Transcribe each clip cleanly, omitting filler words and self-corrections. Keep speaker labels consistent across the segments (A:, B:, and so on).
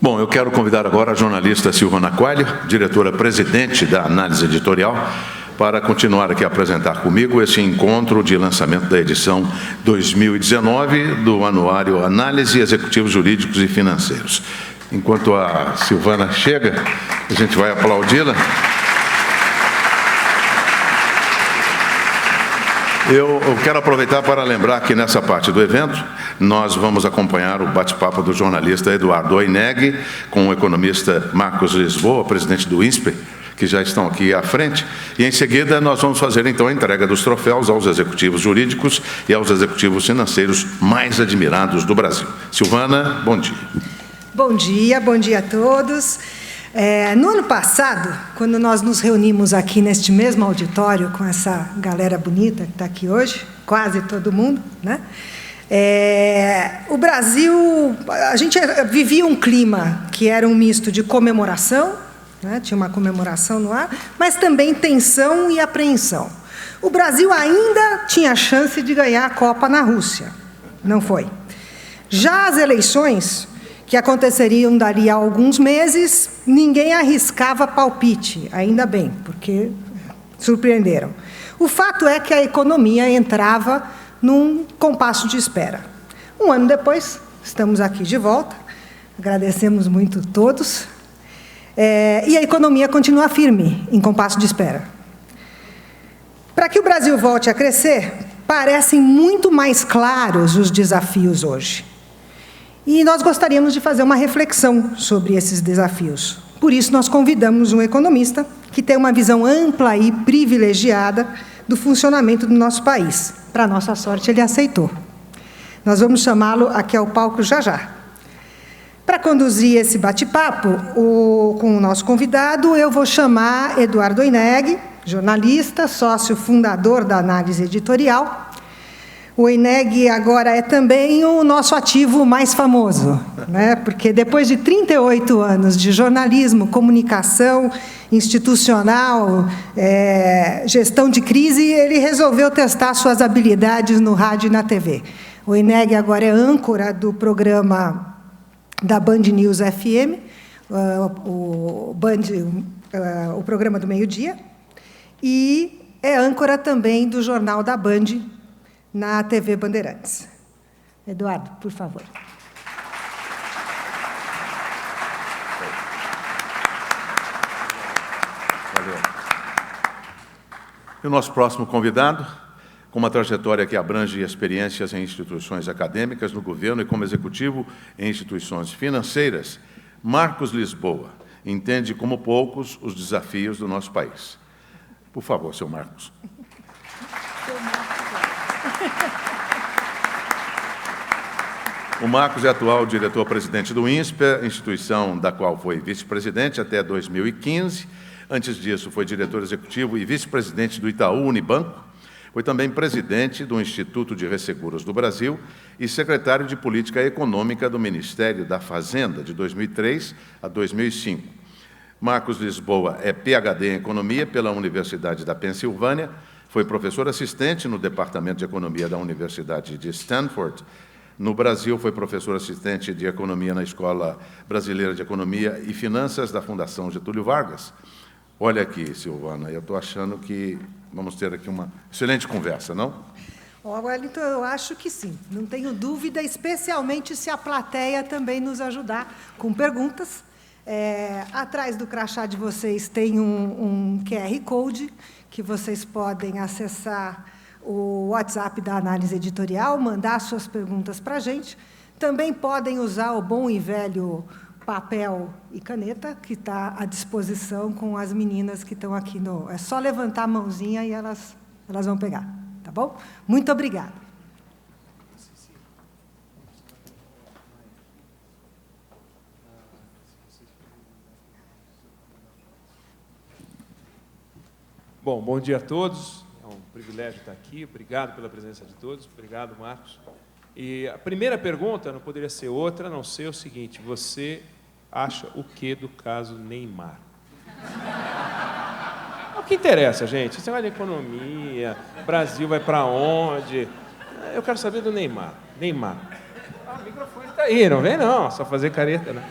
A: Bom, eu quero convidar agora a jornalista Silvana Coelho, diretora-presidente da Análise Editorial, para continuar aqui a apresentar comigo esse encontro de lançamento da edição 2019 do Anuário Análise Executivos Jurídicos e Financeiros. Enquanto a Silvana chega, a gente vai aplaudi-la. Eu quero aproveitar para lembrar que nessa parte do evento nós vamos acompanhar o bate-papo do jornalista Eduardo Oineg com o economista Marcos Lisboa, presidente do INSPER, que já estão aqui à frente, e em seguida nós vamos fazer então a entrega dos troféus aos executivos jurídicos e aos executivos financeiros mais admirados do Brasil. Silvana, bom dia.
B: Bom dia a todos. No ano passado, quando nós nos reunimos aqui neste mesmo auditório com essa galera bonita que está aqui hoje, quase todo mundo, né? O Brasil, a gente vivia um clima que era um misto de comemoração, né? Tinha uma comemoração no ar, mas também tensão e apreensão. O Brasil ainda tinha chance de ganhar a Copa na Rússia, não foi? Já as eleições que aconteceriam dali a alguns meses, ninguém arriscava palpite, ainda bem, porque surpreenderam. O fato é que a economia entrava num compasso de espera. Um ano depois, estamos aqui de volta, agradecemos muito todos, e a economia continua firme, em compasso de espera. Para que o Brasil volte a crescer, parecem muito mais claros os desafios hoje. E nós gostaríamos de fazer uma reflexão sobre esses desafios. Por isso, nós convidamos um economista que tem uma visão ampla e privilegiada do funcionamento do nosso país. Para nossa sorte, ele aceitou. Nós vamos chamá-lo aqui ao palco já já. Para conduzir esse bate-papo com o nosso convidado, eu vou chamar Eduardo Oineg, jornalista, sócio fundador da Análise Editorial. O Oineg agora é também o nosso ativo mais famoso, né? Porque depois de 38 anos de jornalismo, comunicação institucional, gestão de crise, ele resolveu testar suas habilidades no rádio e na TV. O Oineg agora é âncora do programa da Band News FM, o programa do meio-dia, e é âncora também do Jornal da Band, na TV Bandeirantes. Eduardo, por favor.
A: Valeu. E o nosso próximo convidado, com uma trajetória que abrange experiências em instituições acadêmicas, no governo e como executivo em instituições financeiras, Marcos Lisboa entende como poucos os desafios do nosso país. Por favor, seu Marcos. O Marcos é atual diretor-presidente do INSPER, instituição da qual foi vice-presidente até 2015. Antes disso, foi diretor executivo e vice-presidente do Itaú Unibanco. Foi também presidente do Instituto de Resseguros do Brasil e secretário de Política Econômica do Ministério da Fazenda, de 2003 a 2005. Marcos Lisboa é PhD em Economia pela Universidade da Pensilvânia, foi professor assistente no Departamento de Economia da Universidade de Stanford. No Brasil, foi professor assistente de Economia na Escola Brasileira de Economia e Finanças da Fundação Getúlio Vargas. Olha aqui, Silvana, eu estou achando que vamos ter aqui uma excelente conversa, não?
B: Wellington, eu acho que sim, não tenho dúvida, especialmente se a plateia também nos ajudar com perguntas. Atrás do crachá de vocês tem um QR Code, que vocês podem acessar o WhatsApp da Análise Editorial, mandar suas perguntas para a gente. Também podem usar o bom e velho papel e caneta, que está à disposição com as meninas que estão aqui. É só levantar a mãozinha e elas vão pegar, tá bom? Muito obrigada.
C: Bom dia a todos. É um privilégio estar aqui. Obrigado pela presença de todos. Obrigado, Marcos. E a primeira pergunta não poderia ser outra, a não ser o seguinte: você acha o que do caso Neymar? O que interessa, gente? Esse negócio de economia, Brasil vai para onde? Eu quero saber do Neymar. Neymar. O microfone está aí, não vem não, só fazer careta, né?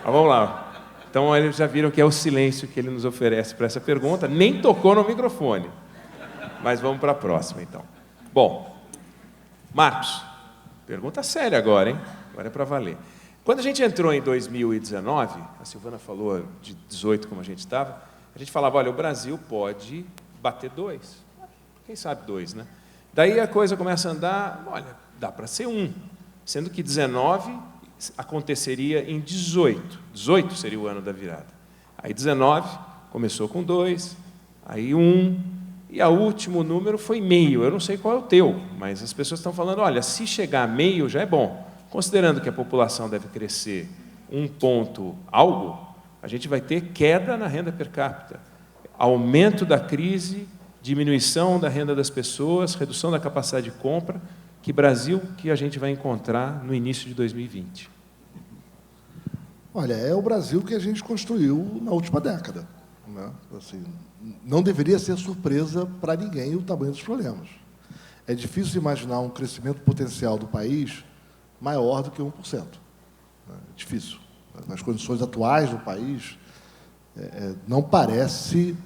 C: Mas vamos lá. Então, eles já viram que é o silêncio que ele nos oferece para essa pergunta. Nem tocou no microfone. Mas vamos para a próxima, então. Bom, Marcos, pergunta séria agora, hein? Agora é para valer. Quando a gente entrou em 2019, a Silvana falou de 18 como a gente estava, a gente falava, olha, o Brasil pode bater 2. Quem sabe 2, né? Daí a coisa começa a andar, olha, dá para ser 1. Sendo que 19 aconteceria em 18. 18 seria o ano da virada. Aí 19 começou com 2, aí 1, e o último número foi meio. Eu não sei qual é o teu, mas as pessoas estão falando, olha, se chegar a meio já é bom. Considerando que a população deve crescer 1 ponto algo, a gente vai ter queda na renda per capita, aumento da crise, diminuição da renda das pessoas, redução da capacidade de compra. Que Brasil que a gente vai encontrar no início de 2020?
D: Olha, é o Brasil que a gente construiu na última década, né? Assim, não deveria ser surpresa para ninguém o tamanho dos problemas. É difícil imaginar um crescimento potencial do país maior do que 1%. Né? É difícil. Nas condições atuais do país, não parece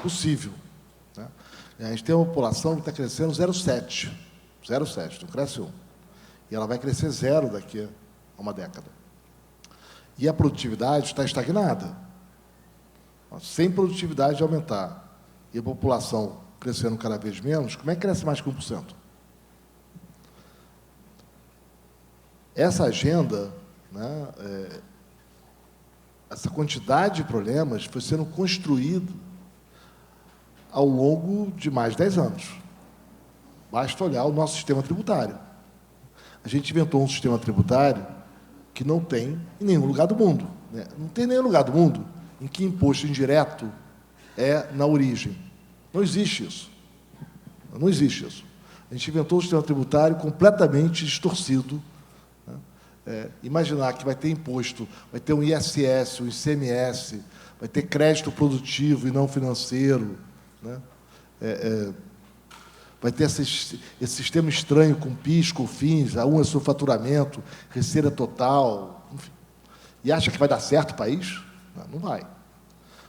D: possível. Né? A gente tem uma população que está crescendo 0,7. 0,7, não cresce 1. E ela vai crescer 0 daqui a uma década. E a produtividade está estagnada. Sem produtividade de aumentar e a população crescendo cada vez menos, como é que cresce mais que 1%? Essa agenda, né, essa quantidade de problemas foi sendo construída ao longo de mais de 10 anos. Basta olhar o nosso sistema tributário. A gente inventou um sistema tributário que não tem em nenhum lugar do mundo. Né? Não tem em nenhum lugar do mundo em que imposto indireto é na origem. Não existe isso. Não existe isso. A gente inventou um sistema tributário completamente distorcido. Imaginar que vai ter imposto, vai ter um ISS, um ICMS, vai ter crédito produtivo e não financeiro, né? Vai ter esse sistema estranho com PIS, COFINS, a seu faturamento, receita total, enfim. E acha que vai dar certo o país? Não vai.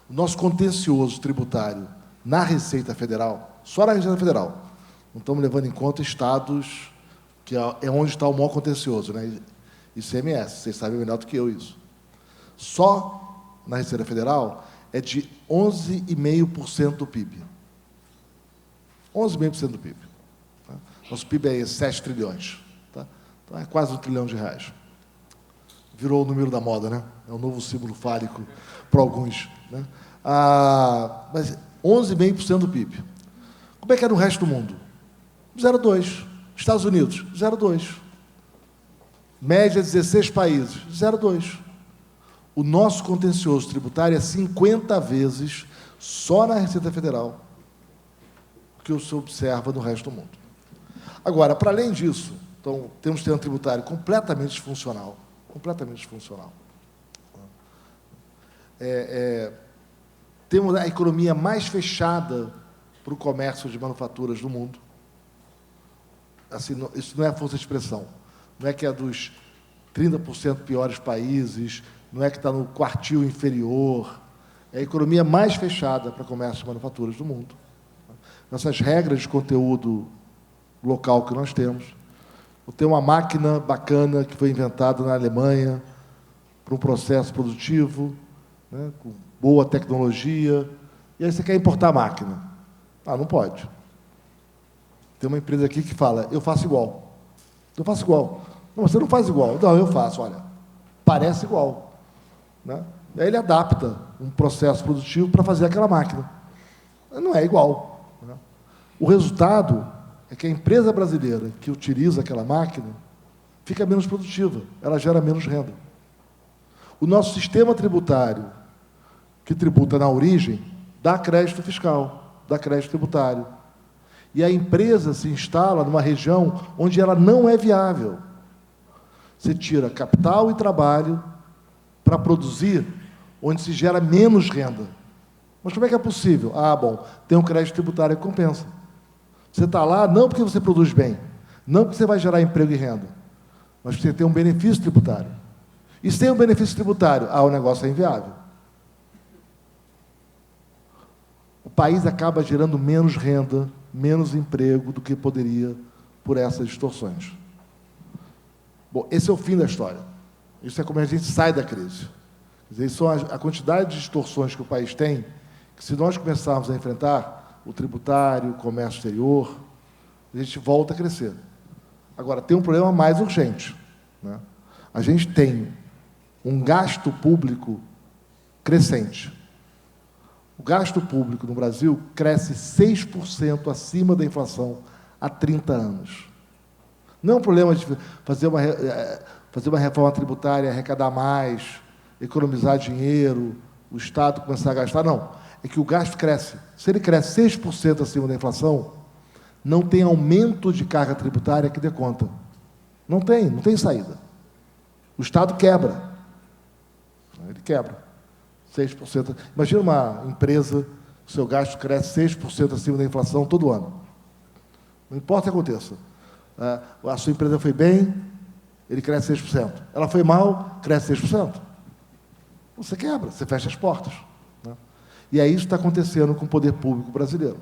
D: O nosso contencioso tributário na Receita Federal, só na Receita Federal, não estamos levando em conta estados que é onde está o maior contencioso, né? ICMS, vocês sabem melhor do que eu isso. Só na Receita Federal é de 11,5% do PIB. 11,5% do PIB. Tá? Nosso PIB é 7 trilhões. Tá? Então é quase R$1 trilhão. Virou o número da moda, né? É um novo símbolo fálico para alguns. Né? Mas 11,5% do PIB. Como é que é no resto do mundo? 0,2%. Estados Unidos, 0,2%. Média 16 países, 0,2%. O nosso contencioso tributário é 50 vezes só na Receita Federal que se observa no resto do mundo. Agora, para além disso, então, temos um sistema tributário completamente disfuncional. Completamente disfuncional. Temos a economia mais fechada para o comércio de manufaturas do mundo. Assim, isso não é força de expressão. Não é que é dos 30% piores países, não é que está no quartil inferior. É a economia mais fechada para comércio de manufaturas do mundo. Nessas regras de conteúdo local que nós temos. Eu tenho uma máquina bacana que foi inventada na Alemanha para um processo produtivo, né, com boa tecnologia, e aí você quer importar a máquina. Não pode. Tem uma empresa aqui que fala, eu faço igual. Eu faço igual. Não, você não faz igual. Não, eu faço, olha, parece igual. Né? E aí ele adapta um processo produtivo para fazer aquela máquina. Não é igual. Né? O resultado é que a empresa brasileira que utiliza aquela máquina fica menos produtiva, ela gera menos renda. O nosso sistema tributário, que tributa na origem, dá crédito fiscal, dá crédito tributário. E a empresa se instala numa região onde ela não é viável. Você tira capital e trabalho para produzir onde se gera menos renda. Mas como é que é possível? Bom, tem um crédito tributário que compensa. Você está lá não porque você produz bem, não porque você vai gerar emprego e renda, mas porque você tem um benefício tributário. E sem o benefício tributário, o negócio é inviável. O país acaba gerando menos renda, menos emprego do que poderia por essas distorções. Bom, esse é o fim da história. Isso é como a gente sai da crise. Quer dizer, isso é a quantidade de distorções que o país tem, que se nós começarmos a enfrentar, o tributário, o comércio exterior, a gente volta a crescer. Agora, tem um problema mais urgente, né? A gente tem um gasto público crescente. O gasto público no Brasil cresce 6% acima da inflação há 30 anos. Não é um problema de fazer uma reforma tributária, arrecadar mais, economizar dinheiro, o Estado começar a gastar, não. É que o gasto cresce. Se ele cresce 6% acima da inflação, não tem aumento de carga tributária que dê conta. Não tem saída. O Estado quebra. Ele quebra. 6%. Imagina uma empresa, o seu gasto cresce 6% acima da inflação todo ano. Não importa o que aconteça. A sua empresa foi bem, ele cresce 6%. Ela foi mal, cresce 6%. Você quebra, você fecha as portas, né? E aí isso está acontecendo com o poder público brasileiro.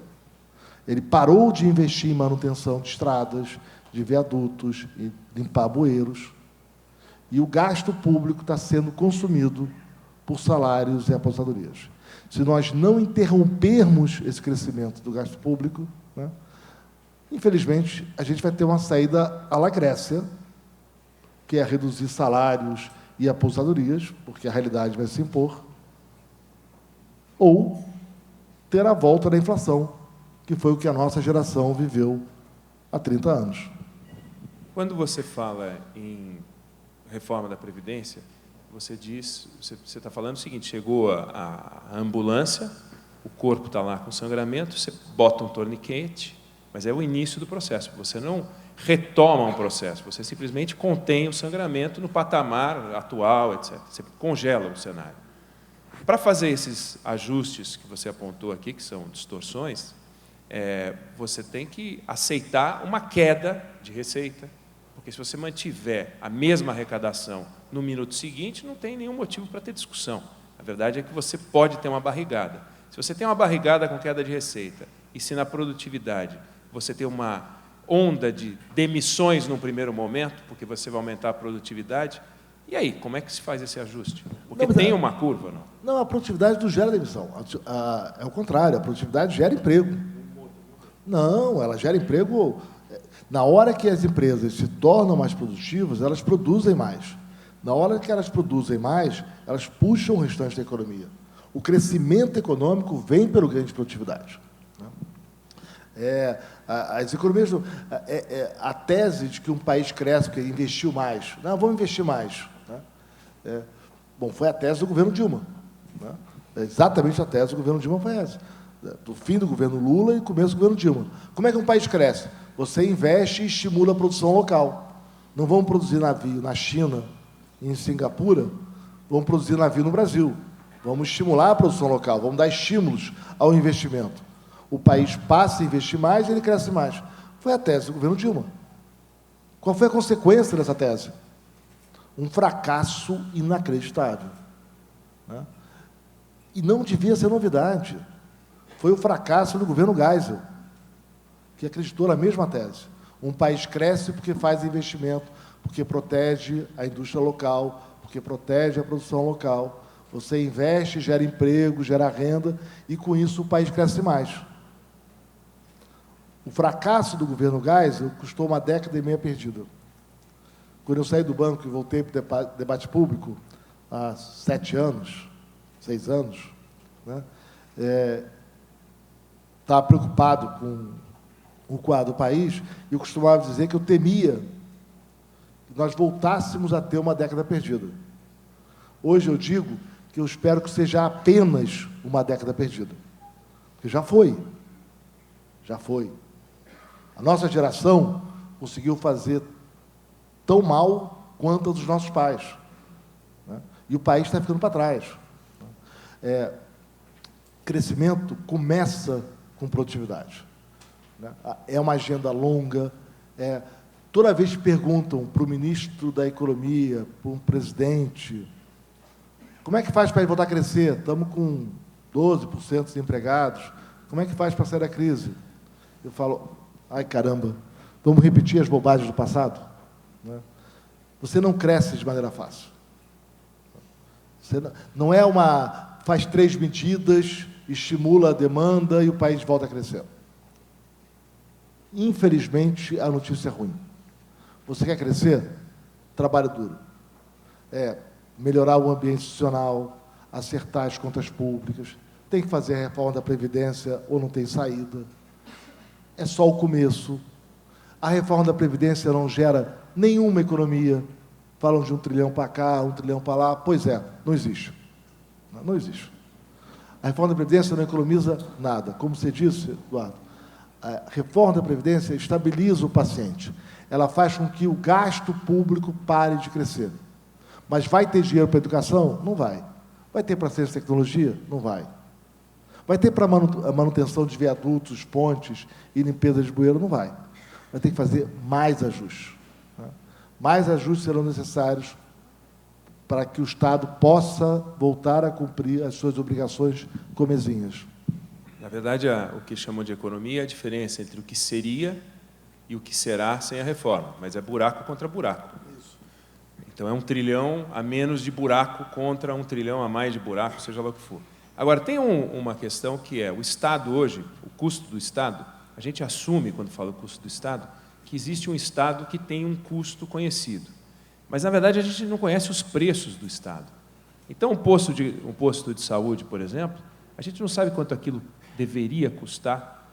D: Ele parou de investir em manutenção de estradas, de viadutos, e limpar bueiros, e o gasto público está sendo consumido por salários e aposentadorias. Se nós não interrompermos esse crescimento do gasto público, né, infelizmente, a gente vai ter uma saída à la Grécia, que é reduzir salários e aposentadorias, porque a realidade vai se impor, ou ter a volta da inflação, que foi o que a nossa geração viveu há 30 anos.
C: Quando você fala em reforma da Previdência, você está falando o seguinte: chegou a ambulância, o corpo está lá com sangramento, você bota um torniquete, mas é o início do processo. Você não retoma um processo, você simplesmente contém o sangramento no patamar atual, etc. Você congela o cenário. Para fazer esses ajustes que você apontou aqui, que são distorções, você tem que aceitar uma queda de receita, porque se você mantiver a mesma arrecadação no minuto seguinte, não tem nenhum motivo para ter discussão. A verdade é que você pode ter uma barrigada. Se você tem uma barrigada com queda de receita, e se na produtividade você tem uma onda de demissões num primeiro momento, porque você vai aumentar a produtividade, e aí, como é que se faz esse ajuste? Porque tem uma curva, não?
D: Não, a produtividade não gera demissão. É o contrário, a produtividade gera emprego. Não, ela gera emprego. Na hora que as empresas se tornam mais produtivas, elas produzem mais. Na hora que elas produzem mais, elas puxam o restante da economia. O crescimento econômico vem pelo ganho de produtividade. As economias, a tese de que um país cresce porque investiu mais. Não, vamos investir mais. Né? Bom, foi a tese do governo Dilma. Né? Exatamente a tese do governo Dilma foi essa. Do fim do governo Lula e começo do governo Dilma. Como é que um país cresce? Você investe e estimula a produção local. Não vamos produzir navio na China, em Singapura, vamos produzir navio no Brasil. Vamos estimular a produção local, vamos dar estímulos ao investimento. O país passa a investir mais e ele cresce mais. Foi a tese do governo Dilma. Qual foi a consequência dessa tese? Um fracasso inacreditável. Né? E não devia ser novidade. Foi o fracasso do governo Geisel, que acreditou na mesma tese. Um país cresce porque faz investimento, porque protege a indústria local, porque protege a produção local. Você investe, gera emprego, gera renda, e com isso o país cresce mais. O fracasso do governo Geisel custou 1,5 décadas perdida. Quando eu saí do banco e voltei para o debate público, há 7 anos, 6 anos, né, estava preocupado com o quadro do país, e eu costumava dizer que eu temia que nós voltássemos a ter 1 década perdida. Hoje eu digo que eu espero que seja apenas 1 década perdida. Porque já foi. Já foi. A nossa geração conseguiu fazer tão mal quanto a dos nossos pais. Né? E o país está ficando para trás. Crescimento começa com produtividade. Né? É uma agenda longa. Toda vez que perguntam para o ministro da Economia, para um presidente, como é que faz para voltar a crescer? Estamos com 12% de desempregados. Como é que faz para sair da crise? Eu falo, ai, caramba, vamos repetir as bobagens do passado? Né? Você não cresce de maneira fácil. Você não é uma... faz 3 medidas, estimula a demanda e o país volta a crescer. Infelizmente, a notícia é ruim. Você quer crescer? Trabalho duro. Melhorar o ambiente institucional, acertar as contas públicas, tem que fazer a reforma da Previdência ou não tem saída. É só o começo. A reforma da Previdência não gera nenhuma economia. Falam de 1 trilhão para cá, 1 trilhão para lá. Pois é, não existe. Não existe. A reforma da Previdência não economiza nada. Como você disse, Eduardo, a reforma da Previdência estabiliza o paciente. Ela faz com que o gasto público pare de crescer. Mas vai ter dinheiro para a educação? Não vai. Vai ter para ciência e tecnologia? Não vai. Vai ter para a manutenção de viadutos, pontes e limpeza de bueiro? Não vai. Vai ter que fazer mais ajustes. Né? Mais ajustes serão necessários para que o Estado possa voltar a cumprir as suas obrigações comezinhas.
C: Na verdade, o que chamam de economia é a diferença entre o que seria e o que será sem a reforma, mas é buraco contra buraco. Isso. Então, é 1 trilhão a menos de buraco contra 1 trilhão a mais de buraco, seja lá o que for. Agora, tem uma questão que é o Estado hoje, o custo do Estado, a gente assume, quando fala o custo do Estado, que existe um Estado que tem um custo conhecido. Mas, na verdade, a gente não conhece os preços do Estado. Então, um posto de saúde, por exemplo, a gente não sabe quanto aquilo deveria custar,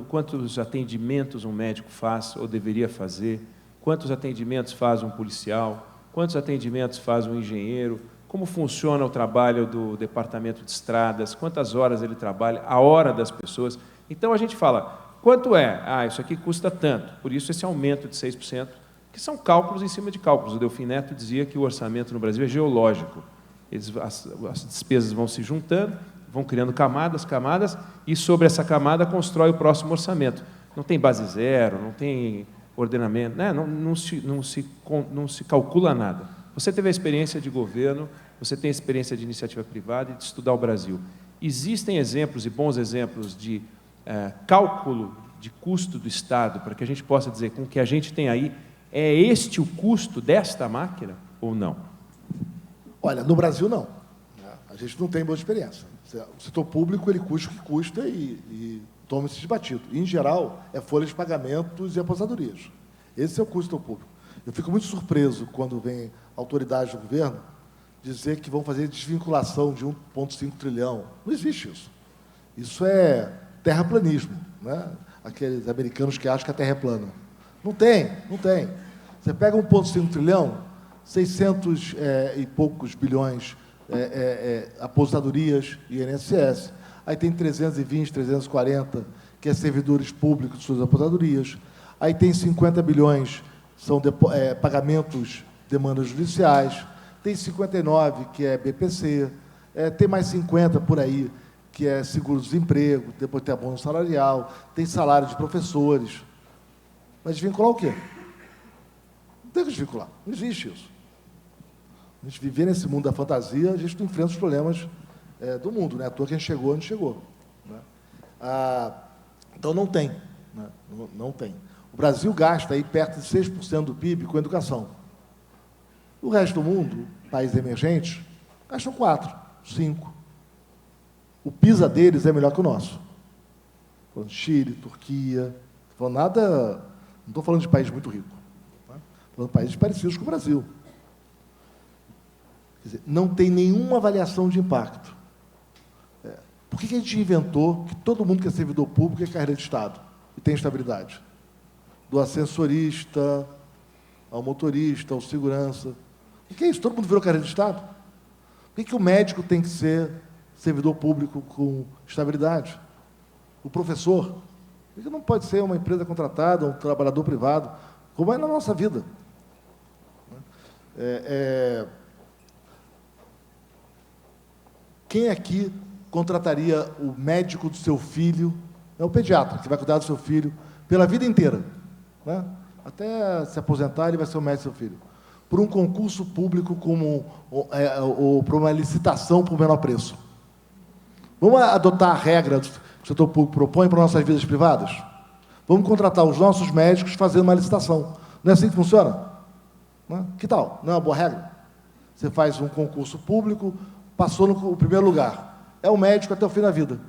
C: quantos atendimentos um médico faz ou deveria fazer, quantos atendimentos faz um policial, quantos atendimentos faz um engenheiro, como funciona o trabalho do departamento de estradas, quantas horas ele trabalha, a hora das pessoas. Então, a gente fala, quanto é? Isso aqui custa tanto, por isso esse aumento de 6%, que são cálculos em cima de cálculos. O Delfim Neto dizia que o orçamento no Brasil é geológico. As despesas vão se juntando, vão criando camadas, e sobre essa camada constrói o próximo orçamento. Não tem base zero, não tem ordenamento, né? não se calcula nada. Você teve a experiência de governo, você tem a experiência de iniciativa privada e de estudar o Brasil. Existem exemplos, e bons exemplos, de cálculo de custo do Estado, para que a gente possa dizer, com o que a gente tem aí, é este o custo desta máquina ou não?
D: Olha, no Brasil, não. A gente não tem boa experiência. O setor público, ele custa o que custa e toma esse desbatido. E, em geral, é folha de pagamentos e aposentadorias. Esse é o custo do público. Eu fico muito surpreso quando vem autoridades do governo dizer que vão fazer desvinculação de 1,5 trilhão. Não existe isso. Isso é terraplanismo, né? Aqueles americanos que acham que a Terra é plana. Não tem. Você pega 1,5 trilhão, 600 e poucos bilhões aposentadorias e INSS. Aí tem 320, 340, que é servidores públicos de suas aposentadorias. Aí tem 50 bilhões, são pagamentos, demandas judiciais. Tem 59, que é BPC. Tem mais 50 por aí, que é seguro-desemprego, depois tem abono salarial, tem salário de professores. Mas desvincular o quê? Não tem que desvincular. Não existe isso. A gente viver nesse mundo da fantasia, a gente não enfrenta os problemas do mundo, né? À toa que a gente chegou onde chegou. Né? Então, não tem. Né? Não tem. O Brasil gasta aí perto de 6% do PIB com educação. O resto do mundo, países emergentes, gastam 4%, 5%. O PISA deles é melhor que o nosso. Falando de Chile, Turquia, falando nada... Não estou falando de país muito rico. Tá? Falando de países parecidos com o Brasil. Quer dizer, não tem nenhuma avaliação de impacto. Por que a gente inventou que todo mundo que é servidor público é carreira de Estado e tem estabilidade? Do ascensorista ao motorista, ao segurança. O que é isso? Todo mundo virou carreira de Estado? Por que o médico tem que ser servidor público com estabilidade? O professor? Por que não pode ser uma empresa contratada, um trabalhador privado, como é na nossa vida? Quem aqui contrataria o médico do seu filho? É o pediatra, que vai cuidar do seu filho pela vida inteira. Né? Até se aposentar, ele vai ser o médico do seu filho. Por um concurso público ou por uma licitação por menor preço. Vamos adotar a regra que o setor público propõe para nossas vidas privadas? Vamos contratar os nossos médicos fazendo uma licitação. Não é assim que funciona? Não? Que tal? Não é uma boa regra? Você faz um concurso público, passou no primeiro lugar. É o médico até o fim da vida.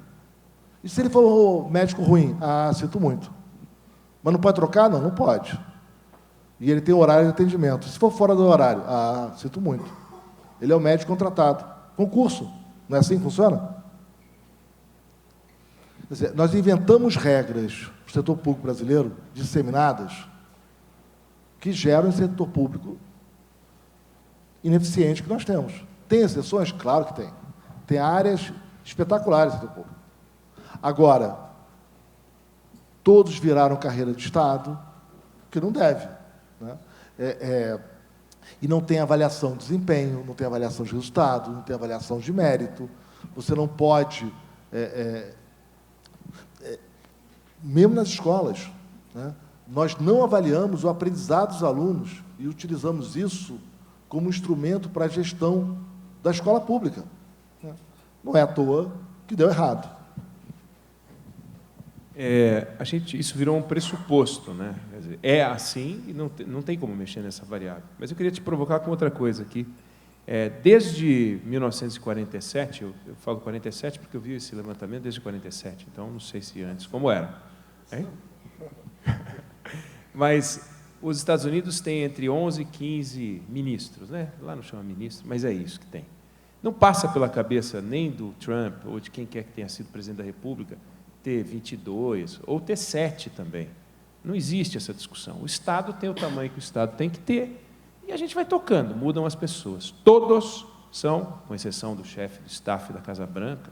D: E se ele for um médico ruim? Ah, sinto muito. Mas não pode trocar? Não, não pode. E ele tem horário de atendimento. Se for fora do horário? Ah, sinto muito. Ele é o médico contratado. Concurso. Não é assim que funciona? Quer dizer, nós inventamos regras para o setor público brasileiro, disseminadas, que geram esse setor público ineficiente que nós temos. Tem exceções? Claro que tem. Tem áreas espetaculares no setor público. Agora, todos viraram carreira de Estado, que não deve. Né? E não tem avaliação de desempenho, não tem avaliação de resultado, não tem avaliação de mérito. Você não pode... mesmo nas escolas, né? Nós não avaliamos o aprendizado dos alunos e utilizamos isso como instrumento para a gestão da escola pública. Né? Não é à toa que deu errado.
C: Isso virou um pressuposto, né? Quer dizer, é assim e não tem como mexer nessa variável. Mas eu queria te provocar com outra coisa aqui. Desde 1947, eu falo 47 porque eu vi esse levantamento desde 47, então não sei se antes, como era. Hein? Mas os Estados Unidos têm entre 11 e 15 ministros, né? Lá não chama ministro, mas é isso que tem. Não passa pela cabeça nem do Trump ou de quem quer que tenha sido presidente da República ter 22 ou ter 7 também. Não existe essa discussão. O Estado tem o tamanho que o Estado tem que ter e a gente vai tocando, mudam as pessoas. Todos são, com exceção do chefe do staff da Casa Branca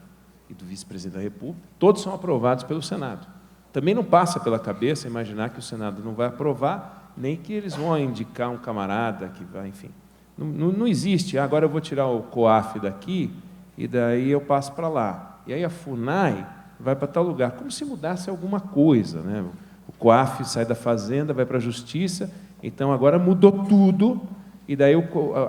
C: e do vice-presidente da República, todos são aprovados pelo Senado. Também não passa pela cabeça imaginar que o Senado não vai aprovar, nem que eles vão indicar um camarada que vai, enfim. Não existe, agora eu vou tirar o COAF daqui e daí eu passo para lá. E aí a FUNAI vai para tal lugar, como se mudasse alguma coisa, né? O COAF sai da Fazenda, vai para a Justiça, então agora mudou tudo, e daí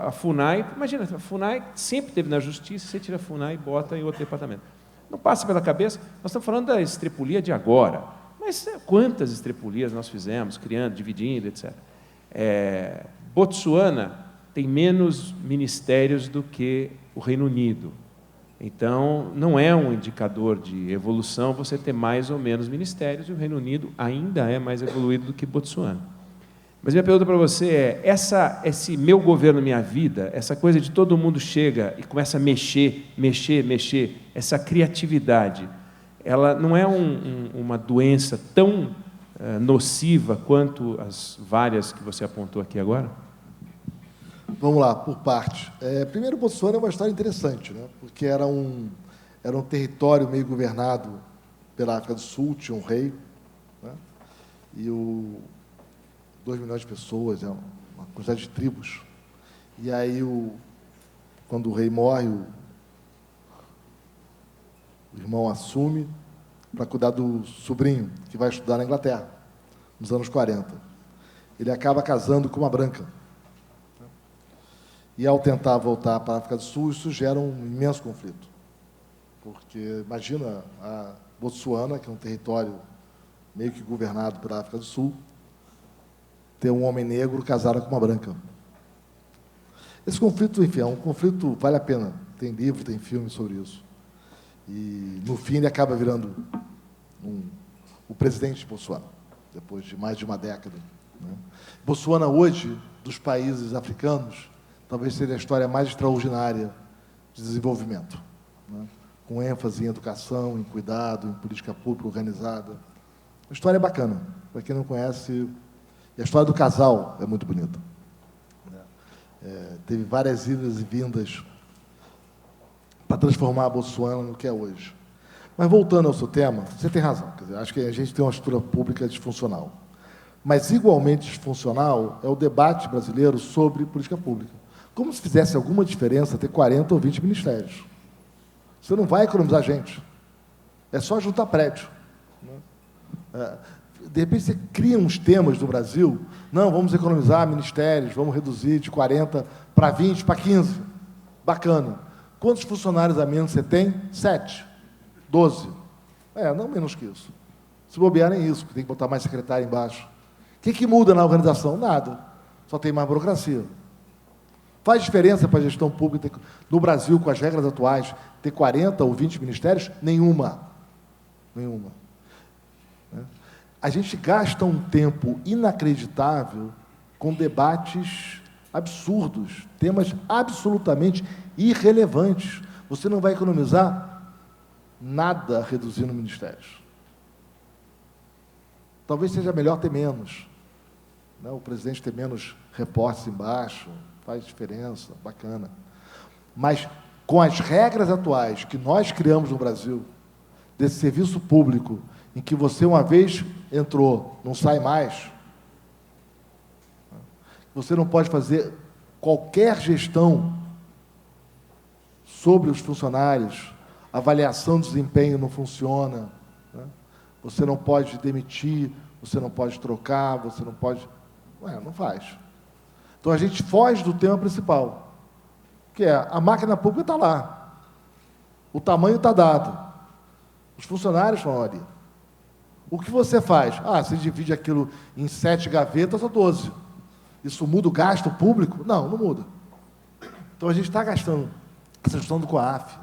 C: a FUNAI, imagina, a FUNAI sempre teve na Justiça, você tira a FUNAI e bota em outro departamento. Não passa pela cabeça, nós estamos falando da estrepulia de agora, mas quantas estrepulias nós fizemos, criando, dividindo, etc. Botsuana tem menos ministérios do que o Reino Unido. Então, não é um indicador de evolução você ter mais ou menos ministérios, e o Reino Unido ainda é mais evoluído do que Botsuana. Mas minha pergunta para você esse meu governo, minha vida, essa coisa de todo mundo chega e começa a mexer, essa criatividade, ela não é uma doença tão nociva quanto as várias que você apontou aqui agora?
D: Vamos lá, por parte. Primeiro, Botsuana é uma história interessante, né? Porque era um território meio governado pela África do Sul, tinha um rei, né? E 2 milhões de pessoas, uma quantidade de tribos. E aí, quando o rei morre, o irmão assume para cuidar do sobrinho, que vai estudar na Inglaterra, nos anos 40. Ele acaba casando com uma branca. E, ao tentar voltar para a África do Sul, isso gera um imenso conflito. Porque, imagina, a Botsuana, que é um território meio que governado pela África do Sul, ter um homem negro casado com uma branca. Esse conflito, enfim, é um conflito, vale a pena. Tem livro, tem filme sobre isso. E, no fim, ele acaba virando o presidente de Botsuana, depois de mais de uma década. Né? Botsuana, hoje, dos países africanos, talvez seja a história mais extraordinária de desenvolvimento, né? Com ênfase em educação, em cuidado, em política pública organizada. A história é bacana. Para quem não conhece, e a história do casal é muito bonita. Teve várias idas e vindas para transformar a Botsuana no que é hoje. Mas, voltando ao seu tema, você tem razão. Quer dizer, acho que a gente tem uma estrutura pública disfuncional. Mas, igualmente disfuncional, é o debate brasileiro sobre política pública. Como se fizesse alguma diferença ter 40 ou 20 ministérios. Você não vai economizar gente. É só juntar prédio. Né? de repente, você cria uns temas no Brasil, não, vamos economizar ministérios, vamos reduzir de 40 para 20, para 15. Bacana. Quantos funcionários a menos você tem? 7, 12. Não menos que isso. Se bobear, nem isso, porque tem que botar mais secretário embaixo. O que muda na organização? Nada. Só tem mais burocracia. Faz diferença para a gestão pública no Brasil, com as regras atuais, ter 40 ou 20 ministérios? Nenhuma. Nenhuma. A gente gasta um tempo inacreditável com debates absurdos, temas absolutamente irrelevantes. Você não vai economizar nada reduzindo ministérios. Talvez seja melhor ter menos. O presidente ter menos repórteres embaixo, faz diferença, bacana. Mas, com as regras atuais que nós criamos no Brasil, desse serviço público, em que você, uma vez entrou, não sai mais, você não pode fazer qualquer gestão sobre os funcionários, avaliação de desempenho não funciona, você não pode demitir, você não pode trocar, você não pode... não faz. Então, a gente foge do tema principal, que é a máquina pública está lá, o tamanho está dado, os funcionários estão ali. O que você faz? Você divide aquilo em 7 gavetas ou 12. Isso muda o gasto público? Não, não muda. Então, a gente está gastando essa gestão do COAF,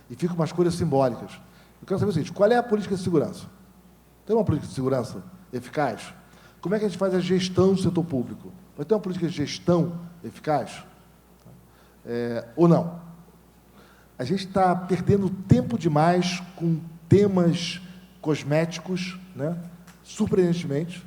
D: e fica umas coisas simbólicas. Eu quero saber o seguinte, qual é a política de segurança? Tem uma política de segurança eficaz? Como é que a gente faz a gestão do setor público? Vai ter uma política de gestão eficaz? Ou não? A gente está perdendo tempo demais com temas cosméticos, surpreendentemente,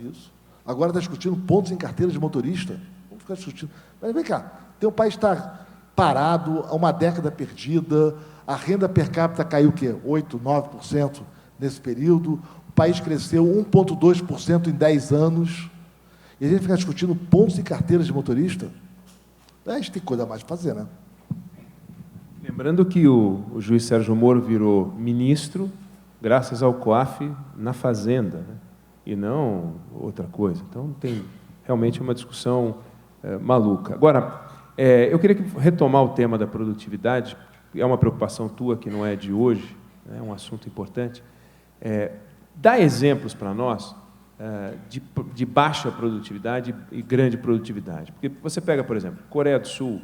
D: isso. Agora está discutindo pontos em carteira de motorista. Vamos ficar discutindo. Mas vem cá, o país está parado, há uma década perdida, a renda per capita caiu o quê? 8%, 9% nesse período, o país cresceu 1,2% em 10 anos, e a gente fica discutindo pontos em carteiras de motorista. A gente tem coisa a mais para fazer, né?
C: Lembrando que o juiz Sérgio Moro virou ministro graças ao COAF na Fazenda, e não outra coisa. Então, tem realmente uma discussão maluca. Agora, eu queria retomar o tema da produtividade, é uma preocupação tua que não é de hoje, é um assunto importante. Dá exemplos para nós de baixa produtividade e grande produtividade. Porque você pega, por exemplo, Coreia do Sul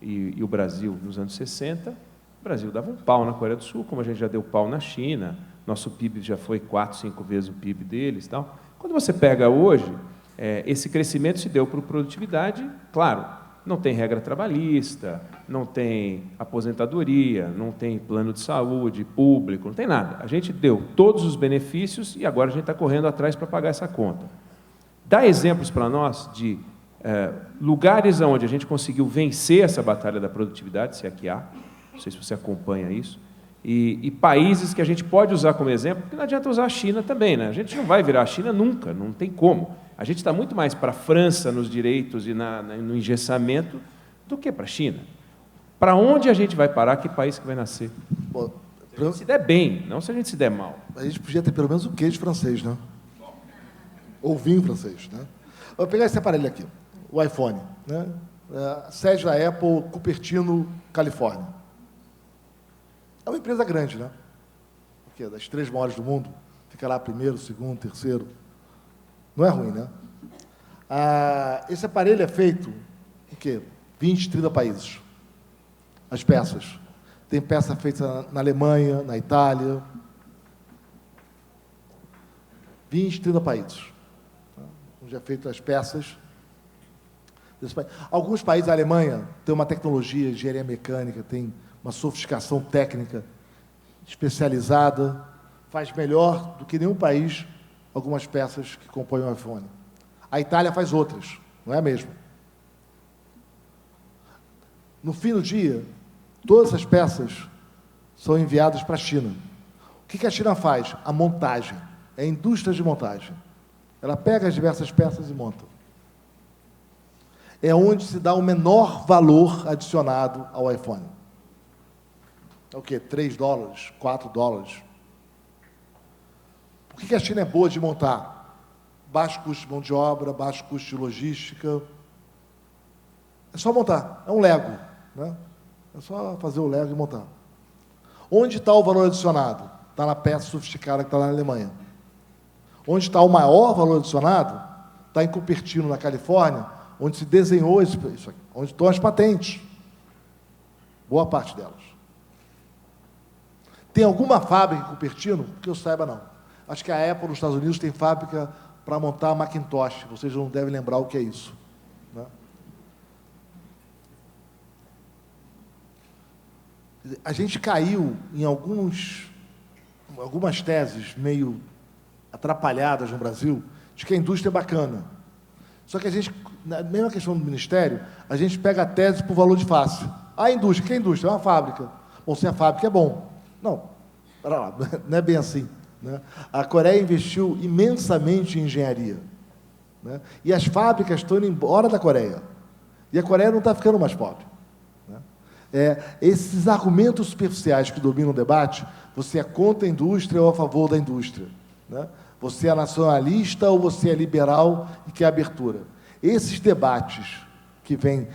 C: e o Brasil nos anos 60, o Brasil dava um pau na Coreia do Sul, como a gente já deu pau na China, nosso PIB já foi 4, 5 vezes o PIB deles. Tal. Quando você pega hoje, esse crescimento se deu por produtividade, claro, não tem regra trabalhista, não tem aposentadoria, não tem plano de saúde público, não tem nada. A gente deu todos os benefícios e agora a gente está correndo atrás para pagar essa conta. Dá exemplos para nós de lugares onde a gente conseguiu vencer essa batalha da produtividade, se é que há, não sei se você acompanha isso, e países que a gente pode usar como exemplo, porque não adianta usar a China também, né? A gente não vai virar a China nunca, não tem como. A gente está muito mais para a França nos direitos e no engessamento do que para a China. Para onde a gente vai parar? Que país que vai nascer?
D: Bom,
C: se a gente se der bem, não se a gente se der mal.
D: A gente podia ter pelo menos um queijo francês, né? Ou vinho francês, né? Vou pegar esse aparelho aqui, o iPhone, né? Sede da Apple, Cupertino, Califórnia. É uma empresa grande, né? Porque das 3 maiores do mundo, fica lá primeiro, segundo, terceiro. Não é ruim, né? Esse aparelho é feito em quê? 20, 30 países. As peças. Tem peça feita na Alemanha, na Itália. 20, 30 países. Onde é feito as peças. Alguns países, a Alemanha, tem uma tecnologia de engenharia mecânica, tem uma sofisticação técnica especializada, faz melhor do que nenhum país algumas peças que compõem o iPhone. A Itália faz outras, não é mesmo? No fim do dia, todas as peças são enviadas para a China. O que a China faz? A montagem. É a indústria de montagem. Ela pega as diversas peças e monta. É onde se dá o menor valor adicionado ao iPhone. É o quê? $3, $4. Por que a China é boa de montar? Baixo custo de mão de obra, baixo custo de logística. É só montar, é um Lego, né? É só fazer o Lego e montar. Onde está o valor adicionado? Está na peça sofisticada que está na Alemanha. Onde está o maior valor adicionado? Está em Cupertino, na Califórnia, onde se desenhou isso aqui, onde estão as patentes. Boa parte delas. Tem alguma fábrica em Cupertino? Que eu saiba, não. Acho que a Apple, nos Estados Unidos, tem fábrica para montar a Macintosh. Vocês não devem lembrar o que é isso, né? A gente caiu em algumas teses meio atrapalhadas no Brasil, de que a indústria é bacana. Só que a gente, na mesma questão do Ministério, a gente pega a tese por valor de face. A indústria, que é a indústria? É uma fábrica. Bom, se é fábrica, é bom. Não, para lá, não é bem assim, né? A Coreia investiu imensamente em engenharia, né? E as fábricas estão indo embora da Coreia. E a Coreia não está ficando mais pobre, né? Esses argumentos superficiais que dominam o debate, você é contra a indústria ou a favor da indústria, né? Você é nacionalista ou você é liberal e quer abertura. Esses debates que vêm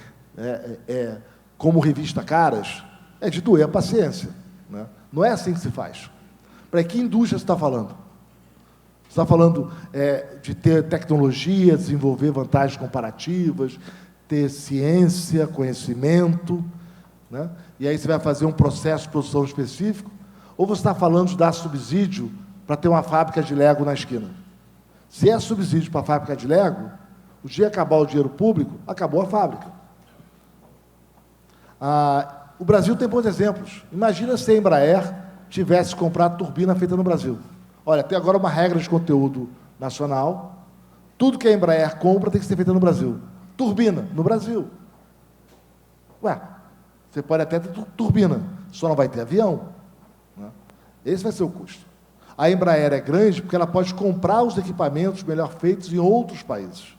D: como revista Caras, é de doer a paciência, né? Não é assim que se faz. Para que indústria você está falando? Você está falando de ter tecnologia, desenvolver vantagens comparativas, ter ciência, conhecimento, né? E aí você vai fazer um processo de produção específico? Ou você está falando de dar subsídio para ter uma fábrica de Lego na esquina? Se é subsídio para a fábrica de Lego, o dia que acabar o dinheiro público, acabou a fábrica. O Brasil tem bons exemplos. Imagina se a Embraer tivesse comprado turbina feita no Brasil. Olha, até agora uma regra de conteúdo nacional, tudo que a Embraer compra tem que ser feito no Brasil. Turbina, no Brasil. Ué, você pode até ter turbina, só não vai ter avião, né? Esse vai ser o custo. A Embraer é grande porque ela pode comprar os equipamentos melhor feitos em outros países.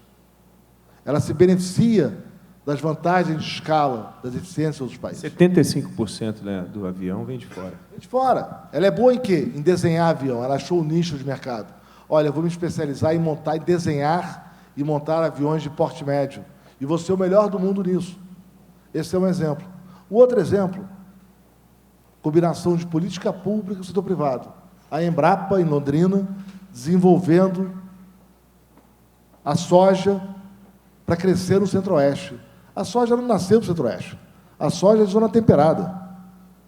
D: Ela se beneficia das vantagens de escala, das eficiências de outros países.
C: 75%, né, do avião vem de fora.
D: Vem de fora. Ela é boa em quê? Em desenhar avião. Ela achou o nicho de mercado. Olha, eu vou me especializar em montar, em desenhar e montar aviões de porte médio. E vou ser o melhor do mundo nisso. Esse é um exemplo. O outro exemplo, combinação de política pública e setor privado. A Embrapa, em Londrina, desenvolvendo a soja para crescer no Centro-Oeste. A soja não nasceu no Centro-Oeste. A soja é de zona temperada,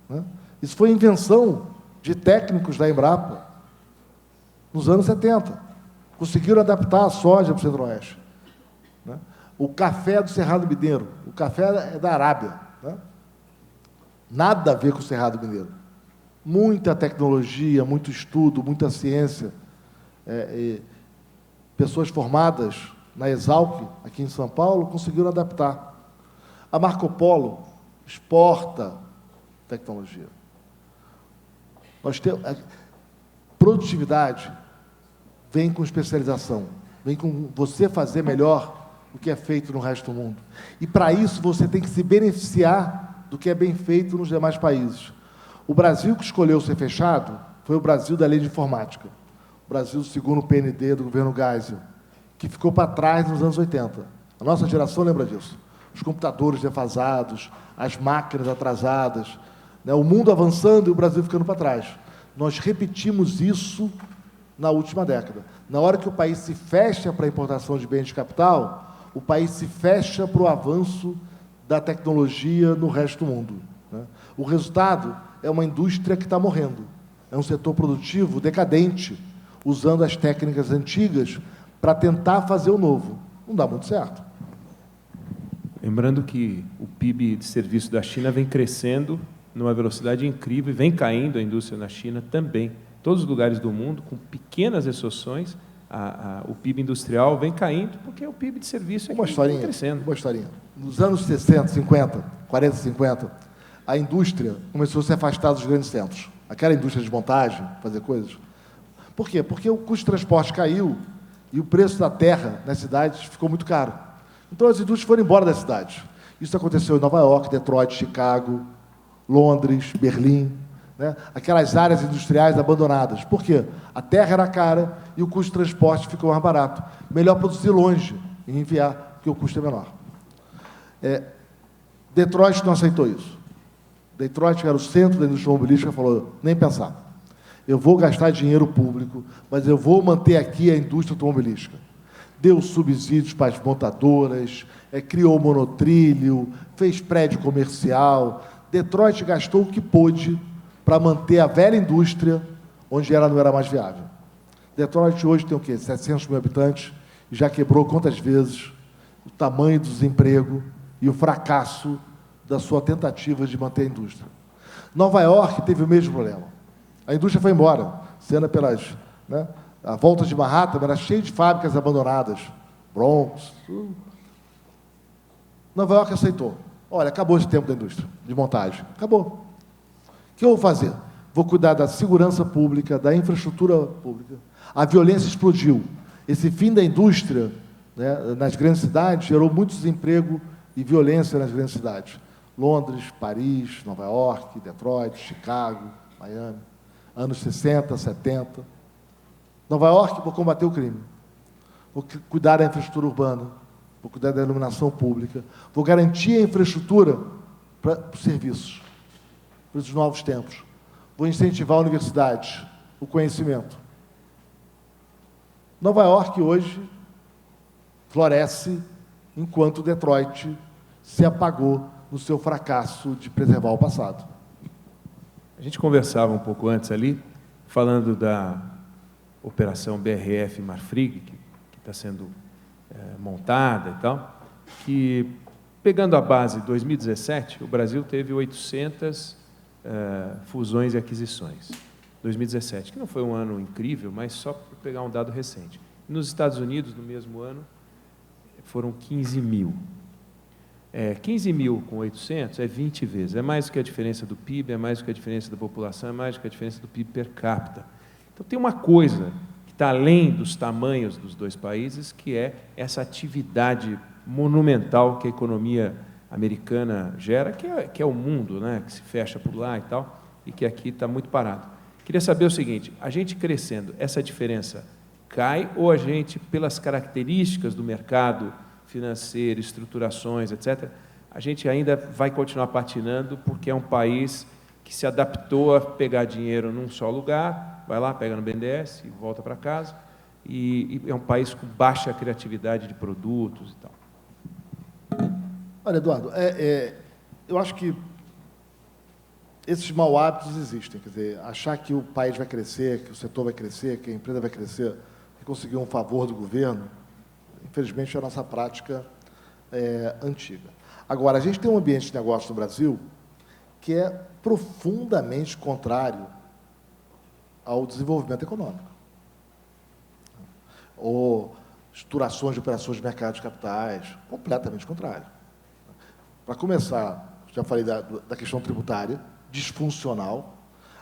D: né? Isso foi invenção de técnicos da Embrapa nos anos 70. Conseguiram adaptar a soja para o Centro-Oeste, né? O café do Cerrado Mineiro. O café é da Arábia, né? Nada a ver com o Cerrado Mineiro. Muita tecnologia, muito estudo, muita ciência. Pessoas formadas na Exalc, aqui em São Paulo, conseguiram adaptar. A Marco Polo exporta tecnologia. Nós temos produtividade vem com especialização, vem com você fazer melhor o que é feito no resto do mundo. E para isso você tem que se beneficiar do que é bem feito nos demais países. O Brasil que escolheu ser fechado foi o Brasil da lei de informática. O Brasil segundo o PND do governo Geisel, que ficou para trás nos anos 80. A nossa geração lembra disso. Os computadores defasados, as máquinas atrasadas, né? O mundo avançando e o Brasil ficando para trás. Nós repetimos isso na última década. Na hora que o país se fecha para a importação de bens de capital, o país se fecha para o avanço da tecnologia no resto do mundo, né? O resultado é uma indústria que está morrendo. É um setor produtivo decadente, usando as técnicas antigas para tentar fazer o novo. Não dá muito certo.
C: Lembrando que o PIB de serviço da China vem crescendo numa velocidade incrível e vem caindo a indústria na China também. Todos os lugares do mundo, com pequenas exceções, o PIB industrial vem caindo porque o PIB de serviço vem crescendo.
D: Uma historinha. Nos anos 60, 50, 40, 50, a indústria começou a se afastar dos grandes centros. Aquela indústria de montagem, fazer coisas. Por quê? Porque o custo de transporte caiu e o preço da terra nas cidades ficou muito caro. Então as indústrias foram embora das cidades. Isso aconteceu em Nova York, Detroit, Chicago, Londres, Berlim, né, aquelas áreas industriais abandonadas. Por quê? A terra era cara e o custo de transporte ficou mais barato. Melhor produzir longe e enviar, porque o custo é menor. Detroit não aceitou isso. Detroit, que era o centro da indústria automobilística, falou, nem pensar. Eu vou gastar dinheiro público, mas eu vou manter aqui a indústria automobilística. Deu subsídios para as montadoras, criou monotrilho, fez prédio comercial. Detroit gastou o que pôde para manter a velha indústria onde ela não era mais viável. Detroit hoje tem o quê? 700 mil habitantes, e já quebrou quantas vezes o tamanho do desemprego e o fracasso da sua tentativa de manter a indústria. Nova York teve o mesmo problema. A indústria foi embora, sendo pelas... né, a volta de Manhattan era cheia de fábricas abandonadas, Bronx. Nova York aceitou. Olha, acabou esse tempo da indústria de montagem. Acabou. O que eu vou fazer? Vou cuidar da segurança pública, da infraestrutura pública. A violência explodiu. Esse fim da indústria, né, nas grandes cidades gerou muito desemprego e violência nas grandes cidades. Londres, Paris, Nova York, Detroit, Chicago, Miami. Anos 60, 70. Nova York, vou combater o crime. Vou cuidar da infraestrutura urbana. Vou cuidar da iluminação pública. Vou garantir a infraestrutura para os serviços, para os novos tempos. Vou incentivar a universidade, o conhecimento. Nova York hoje floresce enquanto Detroit se apagou no seu fracasso de preservar o passado.
C: A gente conversava um pouco antes ali, falando da operação BRF Marfrig, que está sendo montada e tal, que, pegando a base de 2017, o Brasil teve 800 fusões e aquisições. 2017, que não foi um ano incrível, mas só para pegar um dado recente. Nos Estados Unidos, no mesmo ano, foram 15 mil. 15 mil com 800 é 20 vezes. É mais do que a diferença do PIB, é mais do que a diferença da população, é mais do que a diferença do PIB per capita. Então, tem uma coisa que está além dos tamanhos dos dois países, que é essa atividade monumental que a economia americana gera, que é o mundo, né, que se fecha por lá e tal, e que aqui está muito parado. Queria saber o seguinte, a gente crescendo, essa diferença cai ou a gente, pelas características do mercado financeiro, estruturações, etc., a gente ainda vai continuar patinando porque é um país que se adaptou a pegar dinheiro num só lugar, vai lá, pega no BNDES e volta para casa, e é um país com baixa criatividade de produtos e tal.
D: Olha, Eduardo, eu acho que esses mau hábitos existem, quer dizer, achar que o país vai crescer, que o setor vai crescer, que a empresa vai crescer, e conseguir um favor do governo, infelizmente, é a nossa prática antiga. Agora, a gente tem um ambiente de negócio no Brasil que é profundamente contrário ao desenvolvimento econômico. Ou estruturações de operações de mercado de capitais, completamente contrário. Para começar, já falei da questão tributária, disfuncional.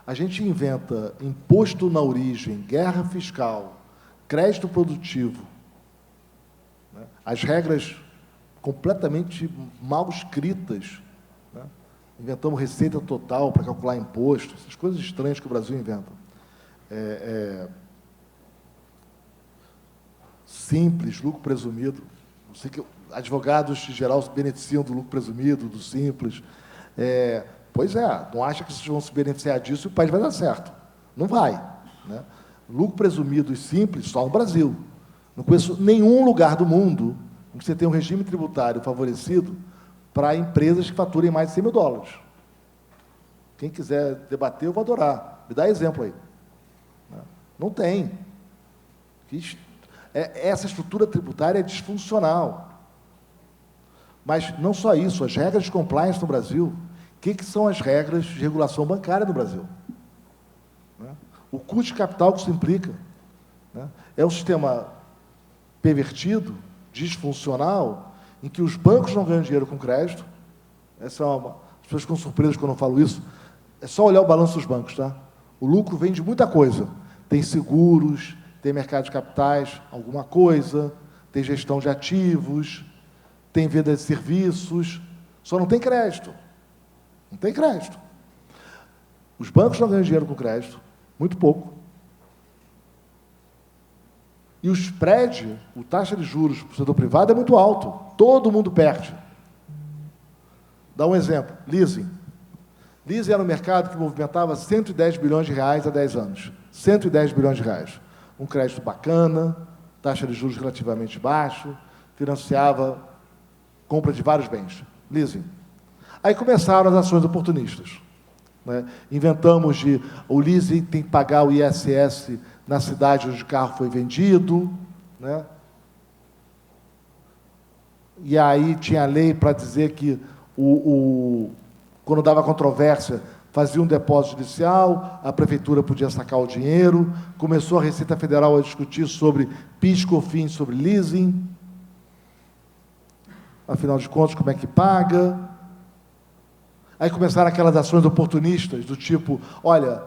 D: A gente inventa imposto na origem, guerra fiscal, crédito produtivo, né? As regras completamente mal escritas, né? Inventamos receita total para calcular imposto, essas coisas estranhas que o Brasil inventa. Simples, lucro presumido. Não sei que advogados, em geral, se beneficiam do lucro presumido, do simples. Pois não acha que vocês vão se beneficiar disso e o país vai dar certo. Não vai, né? Lucro presumido e simples só no Brasil. Não conheço nenhum lugar do mundo em que você tem um regime tributário favorecido para empresas que faturem mais de 100 mil dólares. Quem quiser debater, eu vou adorar. Me dá exemplo aí. Não tem. Essa estrutura tributária é disfuncional. Mas não só isso, as regras de compliance no Brasil, o que são as regras de regulação bancária no Brasil? O custo de capital que isso implica. É um sistema pervertido, disfuncional, em que os bancos não ganham dinheiro com crédito. As pessoas ficam surpresas quando eu falo isso. É só olhar o balanço dos bancos, tá? O lucro vem de muita coisa. Tem seguros, tem mercado de capitais, alguma coisa, tem gestão de ativos, tem venda de serviços, só não tem crédito. Não tem crédito. Os bancos não ganham dinheiro com crédito, muito pouco. E o spread, a taxa de juros para o setor privado é muito alto. Todo mundo perde. Dá um exemplo, leasing. Leasing era um mercado que movimentava 110 bilhões de reais há 10 anos. 110 bilhões de reais. Um crédito bacana, taxa de juros relativamente baixo, financiava compra de vários bens. Leasing. Aí começaram as ações oportunistas. Né? Inventamos de... O leasing tem que pagar o ISS na cidade onde o carro foi vendido. Né? E aí tinha lei para dizer que quando dava controvérsia, fazia um depósito judicial, a prefeitura podia sacar o dinheiro, começou a Receita Federal a discutir sobre PIS, COFINS, sobre leasing. Afinal de contas, como é que paga? Aí começaram aquelas ações oportunistas, do tipo, olha,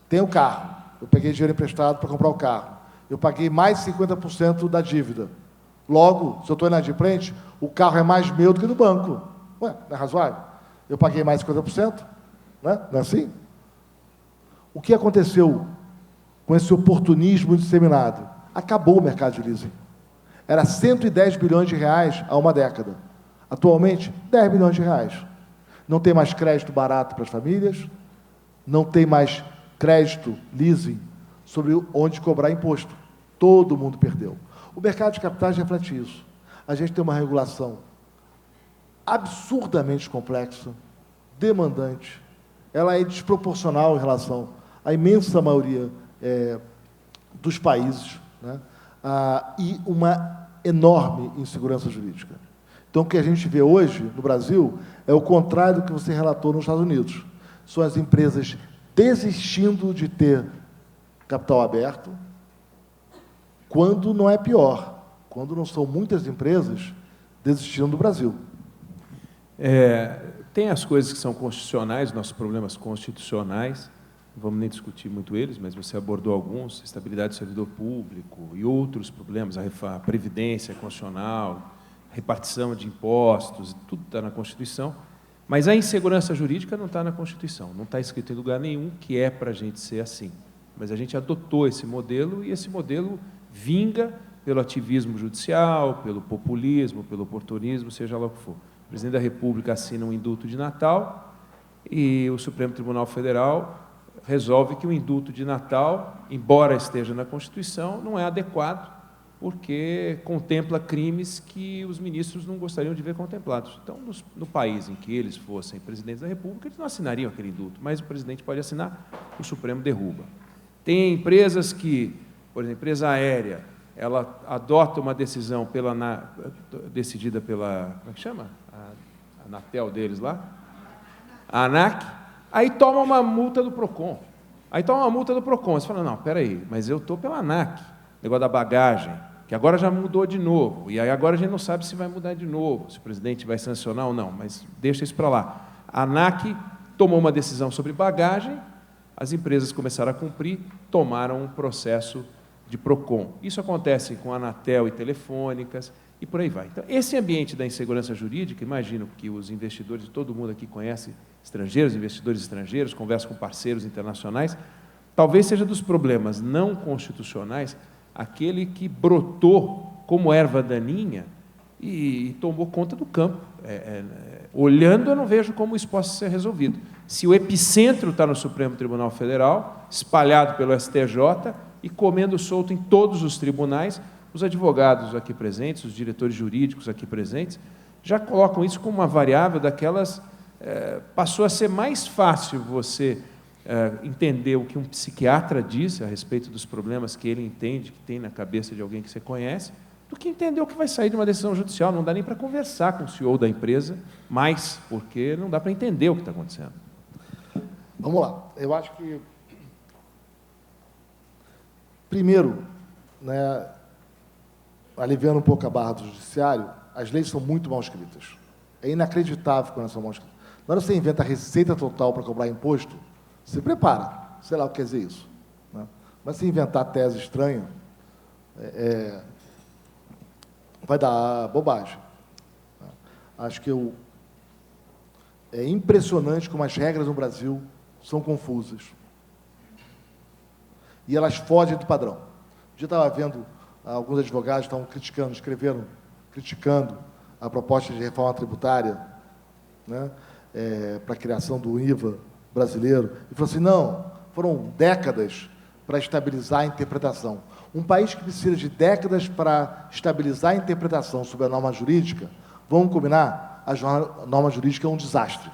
D: tem o carro, eu peguei dinheiro emprestado para comprar o carro, eu paguei mais 50% da dívida. Logo, se eu estou inadimplente, o carro é mais meu do que do banco. Ué, não é razoável? Eu paguei mais 50%? Né? Não é assim? O que aconteceu com esse oportunismo disseminado? Acabou o mercado de leasing. Era 110 bilhões de reais há uma década. Atualmente, 10 bilhões de reais. Não tem mais crédito barato para as famílias, não tem mais crédito, leasing, sobre onde cobrar imposto. Todo mundo perdeu. O mercado de capitais reflete isso. A gente tem uma regulação absurdamente complexa, demandante, ela é desproporcional em relação à imensa maioria dos países, né? E uma enorme insegurança jurídica. Então, o que a gente vê hoje no Brasil é o contrário do que você relatou nos Estados Unidos. São as empresas desistindo de ter capital aberto, quando não é pior, quando não são muitas empresas desistindo do Brasil.
C: Tem as coisas que são constitucionais, nossos problemas constitucionais, não vamos nem discutir muito eles, mas você abordou alguns, estabilidade do servidor público e outros problemas, a previdência constitucional, repartição de impostos, tudo está na Constituição, mas a insegurança jurídica não está na Constituição, não está escrito em lugar nenhum que é para a gente ser assim. Mas a gente adotou esse modelo e esse modelo vinga pelo ativismo judicial, pelo populismo, pelo oportunismo, seja lá o que for. O presidente da República assina um indulto de Natal e o Supremo Tribunal Federal resolve que o indulto de Natal, embora esteja na Constituição, não é adequado, porque contempla crimes que os ministros não gostariam de ver contemplados. Então, no país em que eles fossem presidentes da República, eles não assinariam aquele indulto, mas o presidente pode assinar, o Supremo derruba. Tem empresas que, por exemplo, a empresa aérea, ela adota uma decisão decidida pela, como é que chama? A Anatel deles lá? A ANAC, aí toma uma multa do PROCON. Você fala, não, espera aí, mas eu estou pela ANAC, negócio da bagagem, que agora já mudou de novo, e aí agora a gente não sabe se vai mudar de novo, se o presidente vai sancionar ou não, mas deixa isso para lá. A ANAC tomou uma decisão sobre bagagem, as empresas começaram a cumprir, tomaram um processo de PROCON. Isso acontece com a Anatel e Telefônicas, e por aí vai. Então, esse ambiente da insegurança jurídica, imagino que os investidores, todo mundo aqui conhece estrangeiros, investidores estrangeiros, conversa com parceiros internacionais, talvez seja dos problemas não constitucionais aquele que brotou como erva daninha e tomou conta do campo. Olhando, eu não vejo como isso possa ser resolvido. Se o epicentro está no Supremo Tribunal Federal, espalhado pelo STJ e comendo solto em todos os tribunais, os advogados aqui presentes, os diretores jurídicos aqui presentes, já colocam isso como uma variável daquelas... passou a ser mais fácil você entender o que um psiquiatra diz a respeito dos problemas que ele entende, que tem na cabeça de alguém que você conhece, do que entender o que vai sair de uma decisão judicial. Não dá nem para conversar com o CEO da empresa mais, porque não dá para entender o que está acontecendo.
D: Vamos lá. Eu acho que, primeiro, né, aliviando um pouco a barra do judiciário, as leis são muito mal escritas. É inacreditável quando elas são mal escritas. Na hora que você inventa a receita total para cobrar imposto, se prepara, sei lá o que quer dizer isso. Né? Mas se inventar tese estranha, vai dar bobagem. Acho que é impressionante como as regras no Brasil são confusas. E elas fogem do padrão. Um dia eu estava vendo, alguns advogados estavam criticando a proposta de reforma tributária, né, para a criação do IVA brasileiro, e falou assim, não, foram décadas para estabilizar a interpretação. Um país que precisa de décadas para estabilizar a interpretação sobre a norma jurídica, vamos combinar, a norma jurídica é um desastre.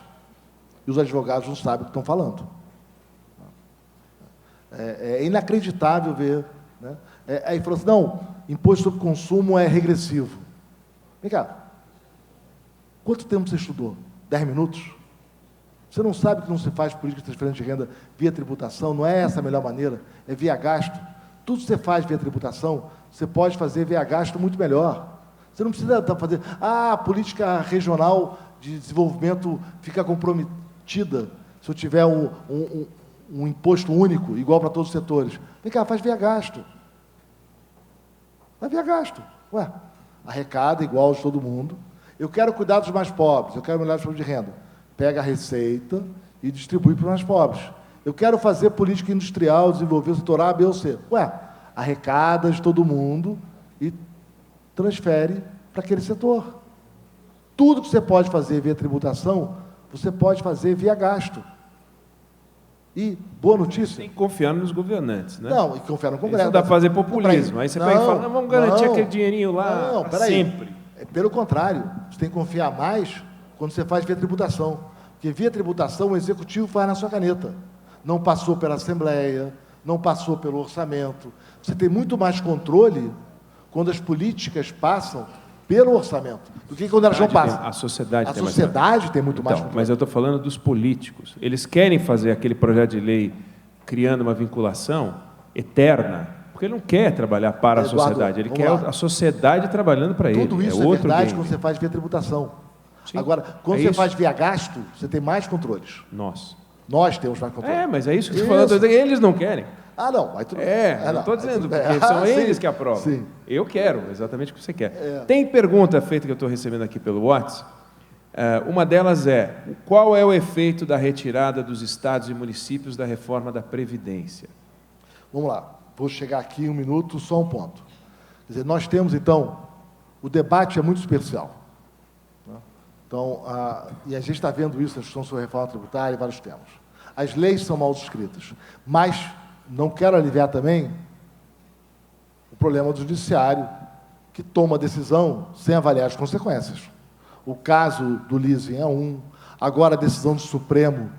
D: E os advogados não sabem o que estão falando. É inacreditável ver. Né? Aí falou assim, não, imposto sobre consumo é regressivo. Vem cá, quanto tempo você estudou? 10 minutos? Você não sabe que não se faz política de transferência de renda via tributação? Não é essa a melhor maneira? É via gasto. Tudo que você faz via tributação, você pode fazer via gasto muito melhor. Você não precisa fazer... a política regional de desenvolvimento fica comprometida se eu tiver um imposto único, igual para todos os setores. Vem cá, faz via gasto. Faz via gasto. Ué, arrecada igual de todo mundo. Eu quero cuidar dos mais pobres, eu quero melhorar os pobres de renda. Pega a receita e distribui para os mais pobres. Eu quero fazer política industrial, desenvolver o setor A, B ou C. Ué, arrecada de todo mundo e transfere para aquele setor. Tudo que você pode fazer via tributação, você pode fazer via gasto. E, boa notícia...
C: Tem que confiar nos governantes, né?
D: Não, e confiar no Congresso.
C: Isso não dá para fazer populismo. Aí você pega e fala, não, vamos garantir aquele dinheirinho lá
D: não, peraí.
C: sempre.
D: Pelo contrário, você tem que confiar mais quando você faz via tributação. Porque via tributação o Executivo faz na sua caneta. Não passou pela Assembleia, não passou pelo orçamento. Você tem muito mais controle quando as políticas passam pelo orçamento do que quando elas não passam.
C: A sociedade tem
D: tem muito mais
C: controle. Mas eu estou falando dos políticos. Eles querem fazer aquele projeto de lei criando uma vinculação eterna, porque ele não quer trabalhar para a sociedade, ele quer a sociedade trabalhando para ele.
D: Tudo isso é verdade quando você faz via tributação.
C: Sim,
D: agora, quando você faz via gasto, você tem mais controles. Nós temos mais controles.
C: Mas é isso que eu estou falando. Eles não querem.
D: Não, mas tudo
C: não estou dizendo, porque são eles que aprovam.
D: Sim.
C: Eu quero, exatamente o que você quer. Tem pergunta feita que eu estou recebendo aqui pelo WhatsApp. Uma delas é, qual é o efeito da retirada dos estados e municípios da reforma da Previdência?
D: Vamos lá, vou chegar aqui em um minuto, só um ponto. Quer dizer, nós temos, então, o debate é muito superficial. Né? Então, e a gente está vendo isso na discussão sobre a reforma tributária e vários temas. As leis são mal escritas, mas não quero aliviar também o problema do judiciário, que toma decisão sem avaliar as consequências. O caso do leasing é agora a decisão do Supremo,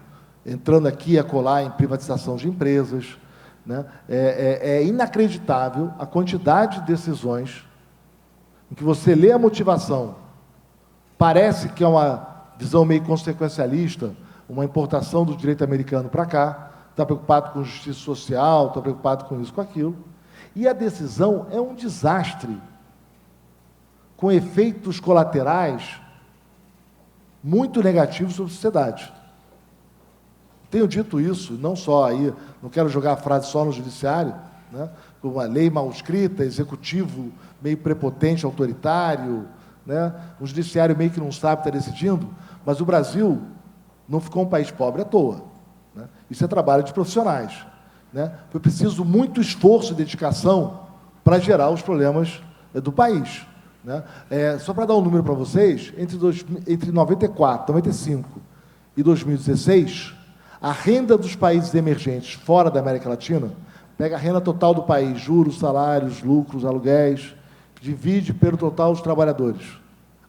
D: entrando aqui e acolá em privatização de empresas. Né? É inacreditável a quantidade de decisões em que você lê a motivação, parece que é uma visão meio consequencialista, uma importação do direito americano para cá, está preocupado com justiça social, está preocupado com isso, com aquilo, e a decisão é um desastre, com efeitos colaterais muito negativos sobre a sociedade. Tenho dito isso, não só aí, não quero jogar a frase só no judiciário, né, com uma lei mal escrita, executivo meio prepotente, autoritário, né, um judiciário meio que não sabe estar decidindo, mas o Brasil não ficou um país pobre à toa. Né? Isso é trabalho de profissionais. Né? Foi preciso muito esforço e dedicação para gerar os problemas do país. Né? Só para dar um número para vocês, entre 94, 95 e 2016, a renda dos países emergentes fora da América Latina, pega a renda total do país, juros, salários, lucros, aluguéis, divide pelo total dos trabalhadores.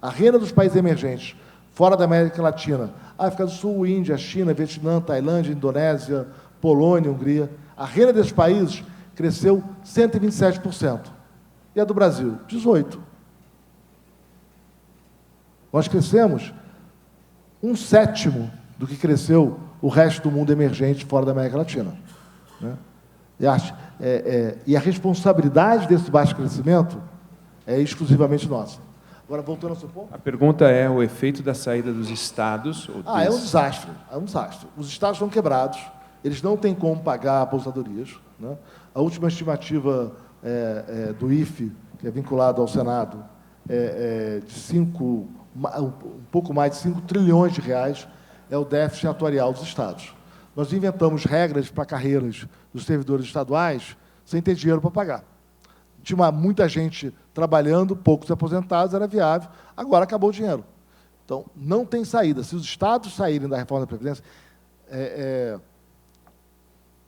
D: A renda dos países emergentes fora da América Latina, África do Sul, Índia, China, Vietnã, Tailândia, Indonésia, Polônia, Hungria, a renda desses países cresceu 127%. E a do Brasil, 18%. Nós crescemos 1/7 do que cresceu o resto do mundo emergente fora da América Latina. Né? E a responsabilidade desse baixo crescimento é exclusivamente nossa. Agora, voltando ao seu ponto.
C: A pergunta é o efeito da saída dos estados.
D: É um desastre. É um desastre. Os estados estão quebrados, eles não têm como pagar aposentadorias. Né? A última estimativa do IFE, que é vinculado ao Senado, de um pouco mais de 5 trilhões de reais, é o déficit atuarial dos estados. nós inventamos regras para carreiras dos servidores estaduais sem ter dinheiro para pagar. Tinha muita gente trabalhando, poucos aposentados, era viável, agora acabou o dinheiro. Então, não tem saída. Se os estados saírem da reforma da Previdência,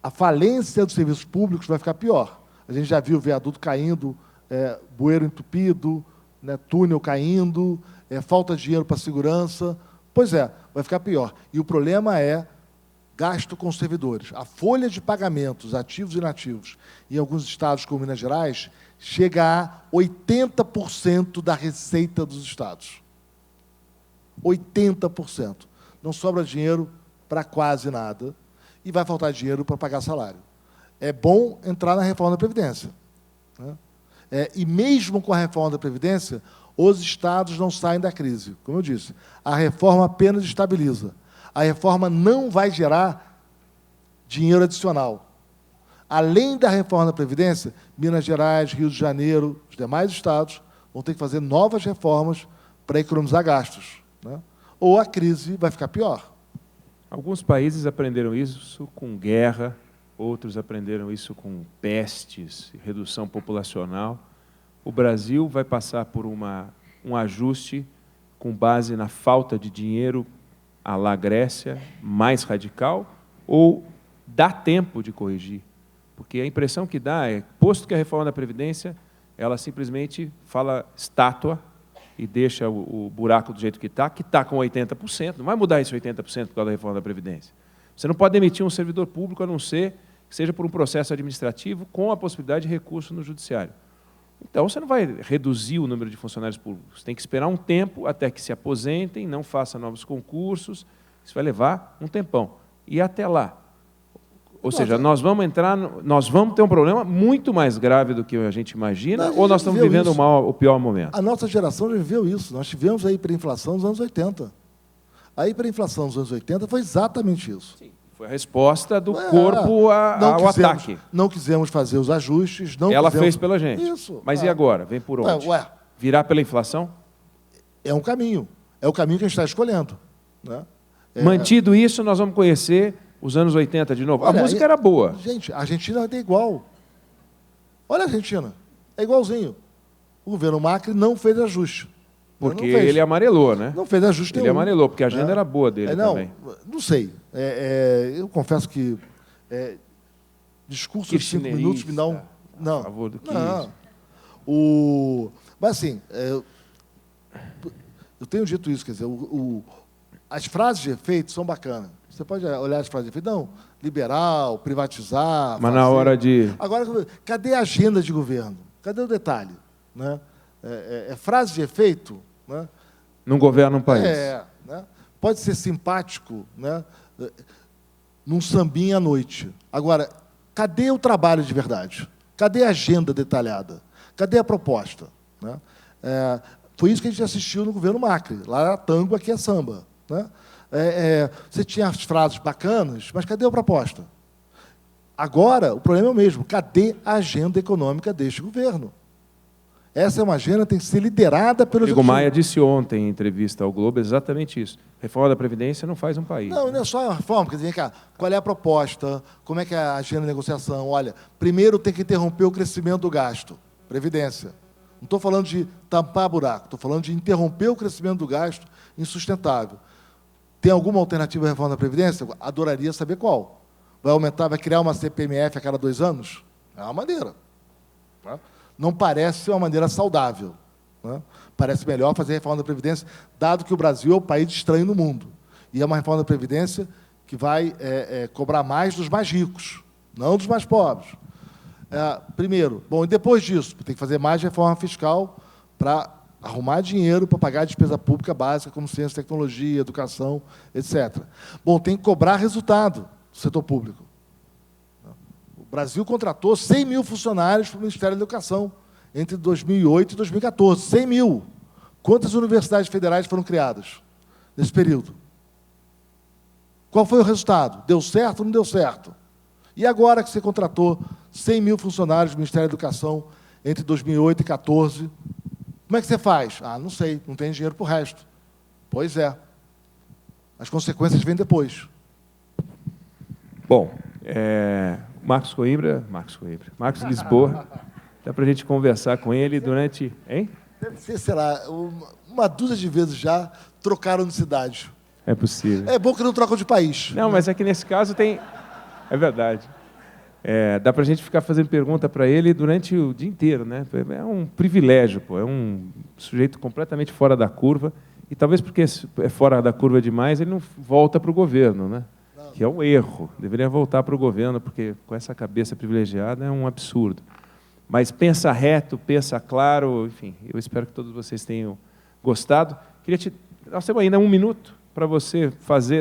D: a falência dos serviços públicos vai ficar pior. A gente já viu viaduto caindo, bueiro entupido, né, túnel caindo, falta de dinheiro para segurança. Pois é, vai ficar pior. E o problema é gasto com servidores. A folha de pagamentos, ativos e inativos, em alguns estados, como Minas Gerais, chega a 80% da receita dos estados. 80%. Não sobra dinheiro para quase nada e vai faltar dinheiro para pagar salário. É bom entrar na reforma da Previdência, né? E mesmo com a reforma da Previdência, os estados não saem da crise. Como eu disse, a reforma apenas estabiliza. A reforma não vai gerar dinheiro adicional. Além da reforma da Previdência, Minas Gerais, Rio de Janeiro, os demais estados vão ter que fazer novas reformas para economizar gastos, né? Ou a crise vai ficar pior.
C: Alguns países aprenderam isso com guerra, outros aprenderam isso com pestes, redução populacional. O Brasil vai passar por um ajuste com base na falta de dinheiro à la Grécia, mais radical, ou dá tempo de corrigir? Porque a impressão que dá é, posto que a reforma da Previdência, ela simplesmente fala estátua e deixa o buraco do jeito que está com 80%. Não vai mudar esse 80% por causa da reforma da Previdência. Você não pode demitir um servidor público, a não ser que seja por um processo administrativo com a possibilidade de recurso no judiciário. Então, você não vai reduzir o número de funcionários públicos. Você tem que esperar um tempo até que se aposentem, não façam novos concursos. Isso vai levar um tempão. E até lá. Ou seja, nós vamos ter um problema muito mais grave do que a gente imagina, ou nós estamos vivendo o pior momento?
D: A nossa geração já viveu isso. Nós tivemos a hiperinflação nos anos 80. A hiperinflação nos anos 80 foi exatamente isso.
C: Sim, foi a resposta do corpo ao ataque.
D: Não quisemos fazer os ajustes.
C: Ela fez pela gente.
D: Isso.
C: Mas e agora? Vem por onde? Virar pela inflação?
D: É um caminho. É o caminho que a gente está escolhendo, né?
C: Mantido isso, nós vamos conhecer os anos 80 de novo. Olha, a música era boa.
D: Gente, a Argentina é igual. Olha a Argentina. É igualzinho. O governo Macri não fez ajuste.
C: Porque ele amarelou, né?
D: Não fez ajuste nenhum.
C: Ele amarelou, porque a agenda era boa dele também.
D: Não sei. Eu confesso que discurso de 5 minutos me dão... Não.
C: A favor do que
D: Mas, assim, eu tenho dito isso, quer dizer, as frases de efeito são bacanas. Você pode olhar as frases de efeito, não, liberal, privatizar...
C: Mas na hora de...
D: Agora, cadê a agenda de governo? Cadê o detalhe? Né? Frase de efeito... Né?
C: Não governa um país.
D: Né? Pode ser simpático, né? Num sambinha à noite. Agora, cadê o trabalho de verdade? Cadê a agenda detalhada? Cadê a proposta? Né? Foi isso que a gente assistiu no governo Macri. Lá era tango, aqui é samba. Né? Você tinha as frases bacanas, mas cadê a proposta? Agora, o problema é o mesmo. Cadê a agenda econômica deste governo? Essa é uma agenda que tem que ser liderada pelo...
C: Rodrigo Maia disse ontem, em entrevista ao Globo, exatamente isso. Reforma da Previdência não faz um país.
D: Não é só a reforma. Quer dizer, vem cá, qual é a proposta? Como é que é a agenda de negociação? Olha, primeiro tem que interromper o crescimento do gasto. Previdência. Não estou falando de tampar buraco, estou falando de interromper o crescimento do gasto insustentável. Tem alguma alternativa à reforma da Previdência? Adoraria saber qual. Vai aumentar, vai criar uma CPMF a cada 2 anos? É uma maneira. Tá? Não parece uma maneira saudável, né? Parece melhor fazer a reforma da Previdência, dado que o Brasil é o país estranho no mundo. E é uma reforma da Previdência que vai cobrar mais dos mais ricos, não dos mais pobres. Primeiro, bom, e depois disso, tem que fazer mais reforma fiscal para arrumar dinheiro para pagar a despesa pública básica, como ciência, tecnologia, educação, etc. Bom, tem que cobrar resultado do setor público. O Brasil contratou 100 mil funcionários para o Ministério da Educação entre 2008 e 2014. 100 mil. Quantas universidades federais foram criadas nesse período? Qual foi o resultado? Deu certo ou não deu certo? E agora que você contratou 100 mil funcionários do Ministério da Educação entre 2008 e 2014, como é que você faz? Não sei, não tem dinheiro para o resto. Pois é. As consequências vêm depois.
C: Bom, Marcos Lisboa, dá para a gente conversar com ele durante... Hein?
D: Deve ser, sei lá, uma dúzia de vezes já trocaram de cidade.
C: É possível.
D: É bom que não trocam de país.
C: Não, mas é que nesse caso tem... É verdade. Dá para a gente ficar fazendo pergunta para ele durante o dia inteiro, né? É um privilégio, pô. É um sujeito completamente fora da curva, e talvez porque é fora da curva demais, ele não volta para o governo, né? Não. Que é um erro. Deveria voltar para o governo, porque com essa cabeça privilegiada é um absurdo. Mas pensa reto, pensa claro, enfim, eu espero que todos vocês tenham gostado. Nós temos ainda 1 minuto para você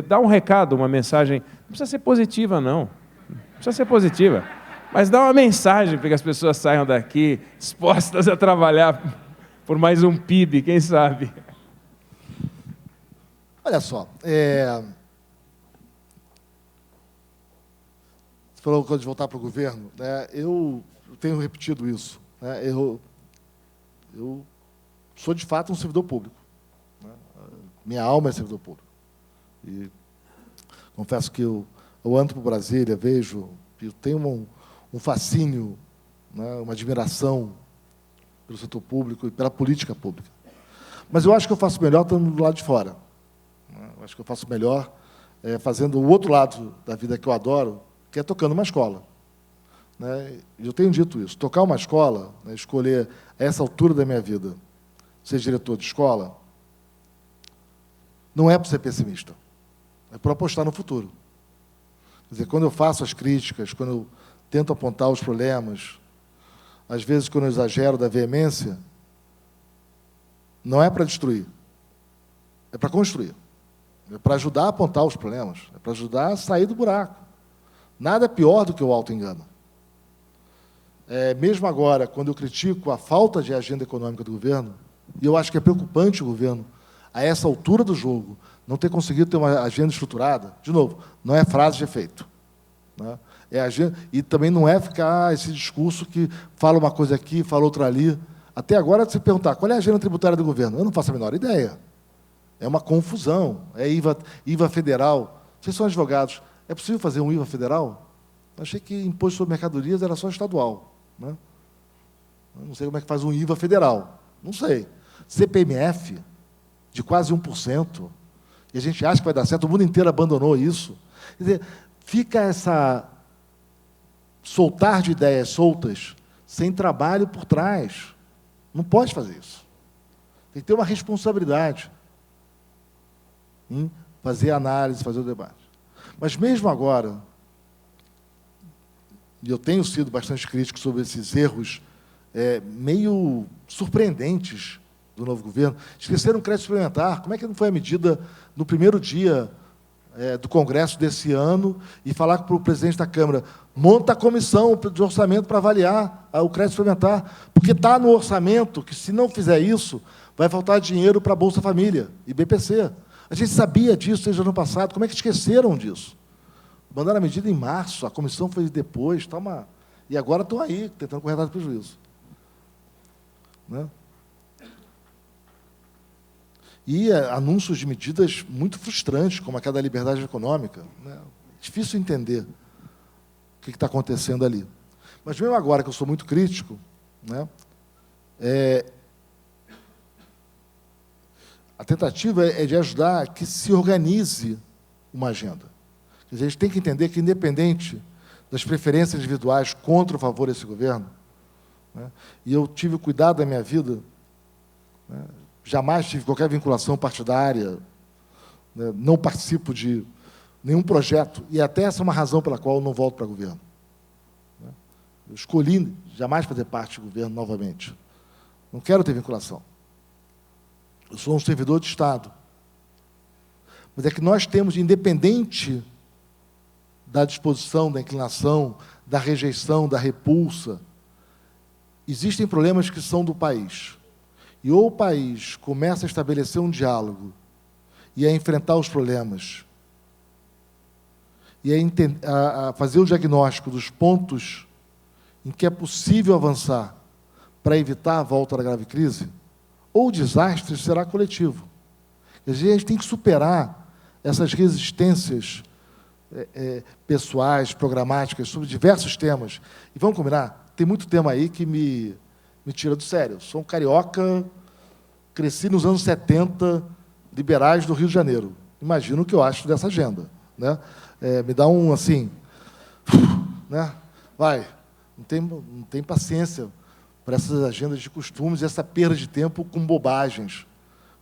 C: dar um recado, uma mensagem. Não precisa ser positiva, não. Não precisa ser positiva. Mas dá uma mensagem para que as pessoas saiam daqui dispostas a trabalhar por mais um PIB, quem sabe?
D: Olha só, você falou de voltar para o governo, né? Eu tenho repetido isso, né? Eu sou, de fato, um servidor público, né? Minha alma é servidor público. E confesso que eu ando por Brasília, vejo, eu tenho um fascínio, né? Uma admiração pelo setor público e pela política pública. Mas eu acho que eu faço melhor estando do lado de fora. Eu acho que eu faço melhor fazendo o outro lado da vida que eu adoro, que é tocando uma escola. Eu tenho dito isso. Tocar uma escola, né, escolher a essa altura da minha vida ser diretor de escola, não é para ser pessimista. É para apostar no futuro. Quer dizer, quando eu faço as críticas, quando eu tento apontar os problemas, às vezes, quando eu exagero da veemência, não é para destruir, é para construir. É para ajudar a apontar os problemas, é para ajudar a sair do buraco. Nada é pior do que o auto-engano. Mesmo agora, quando eu critico a falta de agenda econômica do governo, e eu acho que é preocupante o governo, a essa altura do jogo, não ter conseguido ter uma agenda estruturada, de novo, não é frase de efeito. Né? E também não é ficar esse discurso que fala uma coisa aqui, fala outra ali. Até agora, se perguntar qual é a agenda tributária do governo, eu não faço a menor ideia. É uma confusão. É IVA federal. Vocês são advogados. É possível fazer um IVA federal? Eu achei que imposto sobre mercadorias era só estadual. Né? Eu não sei como é que faz um IVA federal. Não sei. CPMF, de quase 1%. E a gente acha que vai dar certo. O mundo inteiro abandonou isso. Quer dizer, fica essa soltar de ideias soltas, sem trabalho por trás. Não pode fazer isso. Tem que ter uma responsabilidade em fazer a análise, fazer o debate. Mas, mesmo agora, e eu tenho sido bastante crítico sobre esses erros meio surpreendentes do novo governo, esqueceram o crédito suplementar. Como é que não foi a medida no primeiro dia do Congresso desse ano e falar para o presidente da Câmara, monta a comissão de orçamento para avaliar o crédito suplementar, porque está no orçamento que, se não fizer isso, vai faltar dinheiro para a Bolsa Família e BPC. A gente sabia disso desde o ano passado. Como é que esqueceram disso? Mandaram a medida em março, a comissão foi depois. E agora estão aí, tentando correr atrás do prejuízo. Né? E anúncios de medidas muito frustrantes, como aquela da liberdade econômica. Né? Difícil entender o que está acontecendo ali. Mas, mesmo agora, que eu sou muito crítico, né, a tentativa é de ajudar que se organize uma agenda. Quer dizer, a gente tem que entender que, independente das preferências individuais contra ou a favor desse governo, né, e eu tive cuidado da minha vida, né, jamais tive qualquer vinculação partidária, né, não participo de nenhum projeto, e até essa é uma razão pela qual eu não volto para o governo. Né. Eu escolhi jamais fazer parte do governo novamente. Não quero ter vinculação. Eu sou um servidor de Estado. Mas é que nós temos, independente da disposição, da inclinação, da rejeição, da repulsa, existem problemas que são do país. E ou o país começa a estabelecer um diálogo e a enfrentar os problemas, e a fazer o diagnóstico dos pontos em que é possível avançar para evitar a volta da grave crise, ou o desastre será coletivo. Quer dizer, a gente tem que superar essas resistências pessoais, programáticas, sobre diversos temas. E vamos combinar, tem muito tema aí que me tira do sério. Sou um carioca, cresci nos anos 70, liberais do Rio de Janeiro. Imagino o que eu acho dessa agenda, né? Me dá um, assim... né? Vai, não tem paciência para essas agendas de costumes e essa perda de tempo com bobagens,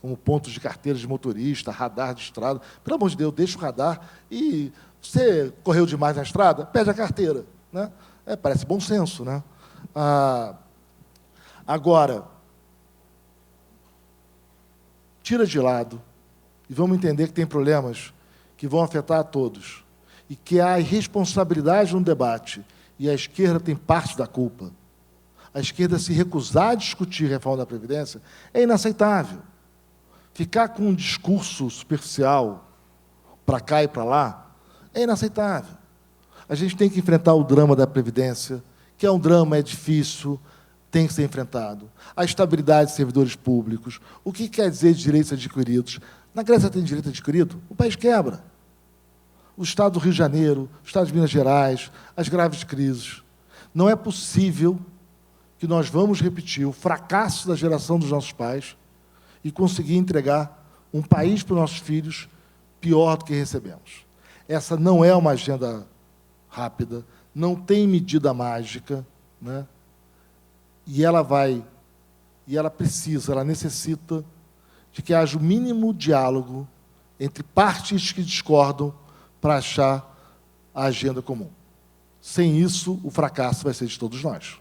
D: como pontos de carteira de motorista, radar de estrada. Pelo amor de Deus, deixa o radar e você correu demais na estrada, pede a carteira, né? Parece bom senso, né? Agora, tira de lado e vamos entender que tem problemas que vão afetar a todos e que há irresponsabilidade no debate e a esquerda tem parte da culpa. A esquerda se recusar a discutir a reforma da Previdência é inaceitável. Ficar com um discurso superficial para cá e para lá é inaceitável. A gente tem que enfrentar o drama da Previdência, que é um drama, é difícil, tem que ser enfrentado. A estabilidade de servidores públicos, o que quer dizer de direitos adquiridos. Na Grécia tem direito adquirido? O país quebra. O Estado do Rio de Janeiro, o Estado de Minas Gerais, as graves crises. Não é possível que nós vamos repetir o fracasso da geração dos nossos pais e conseguir entregar um país para os nossos filhos pior do que recebemos. Essa não é uma agenda rápida, não tem medida mágica, né? E ela precisa, ela necessita de que haja o mínimo diálogo entre partes que discordam para achar a agenda comum. Sem isso, o fracasso vai ser de todos nós.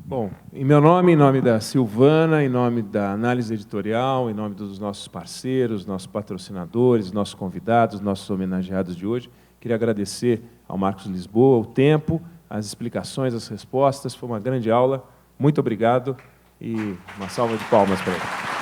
C: Bom, em meu nome, em nome da Silvana, em nome da análise editorial, em nome dos nossos parceiros, nossos patrocinadores, nossos convidados, nossos homenageados de hoje, queria agradecer ao Marcos Lisboa o tempo, as explicações, as respostas. Foi uma grande aula. Muito obrigado e uma salva de palmas para ele.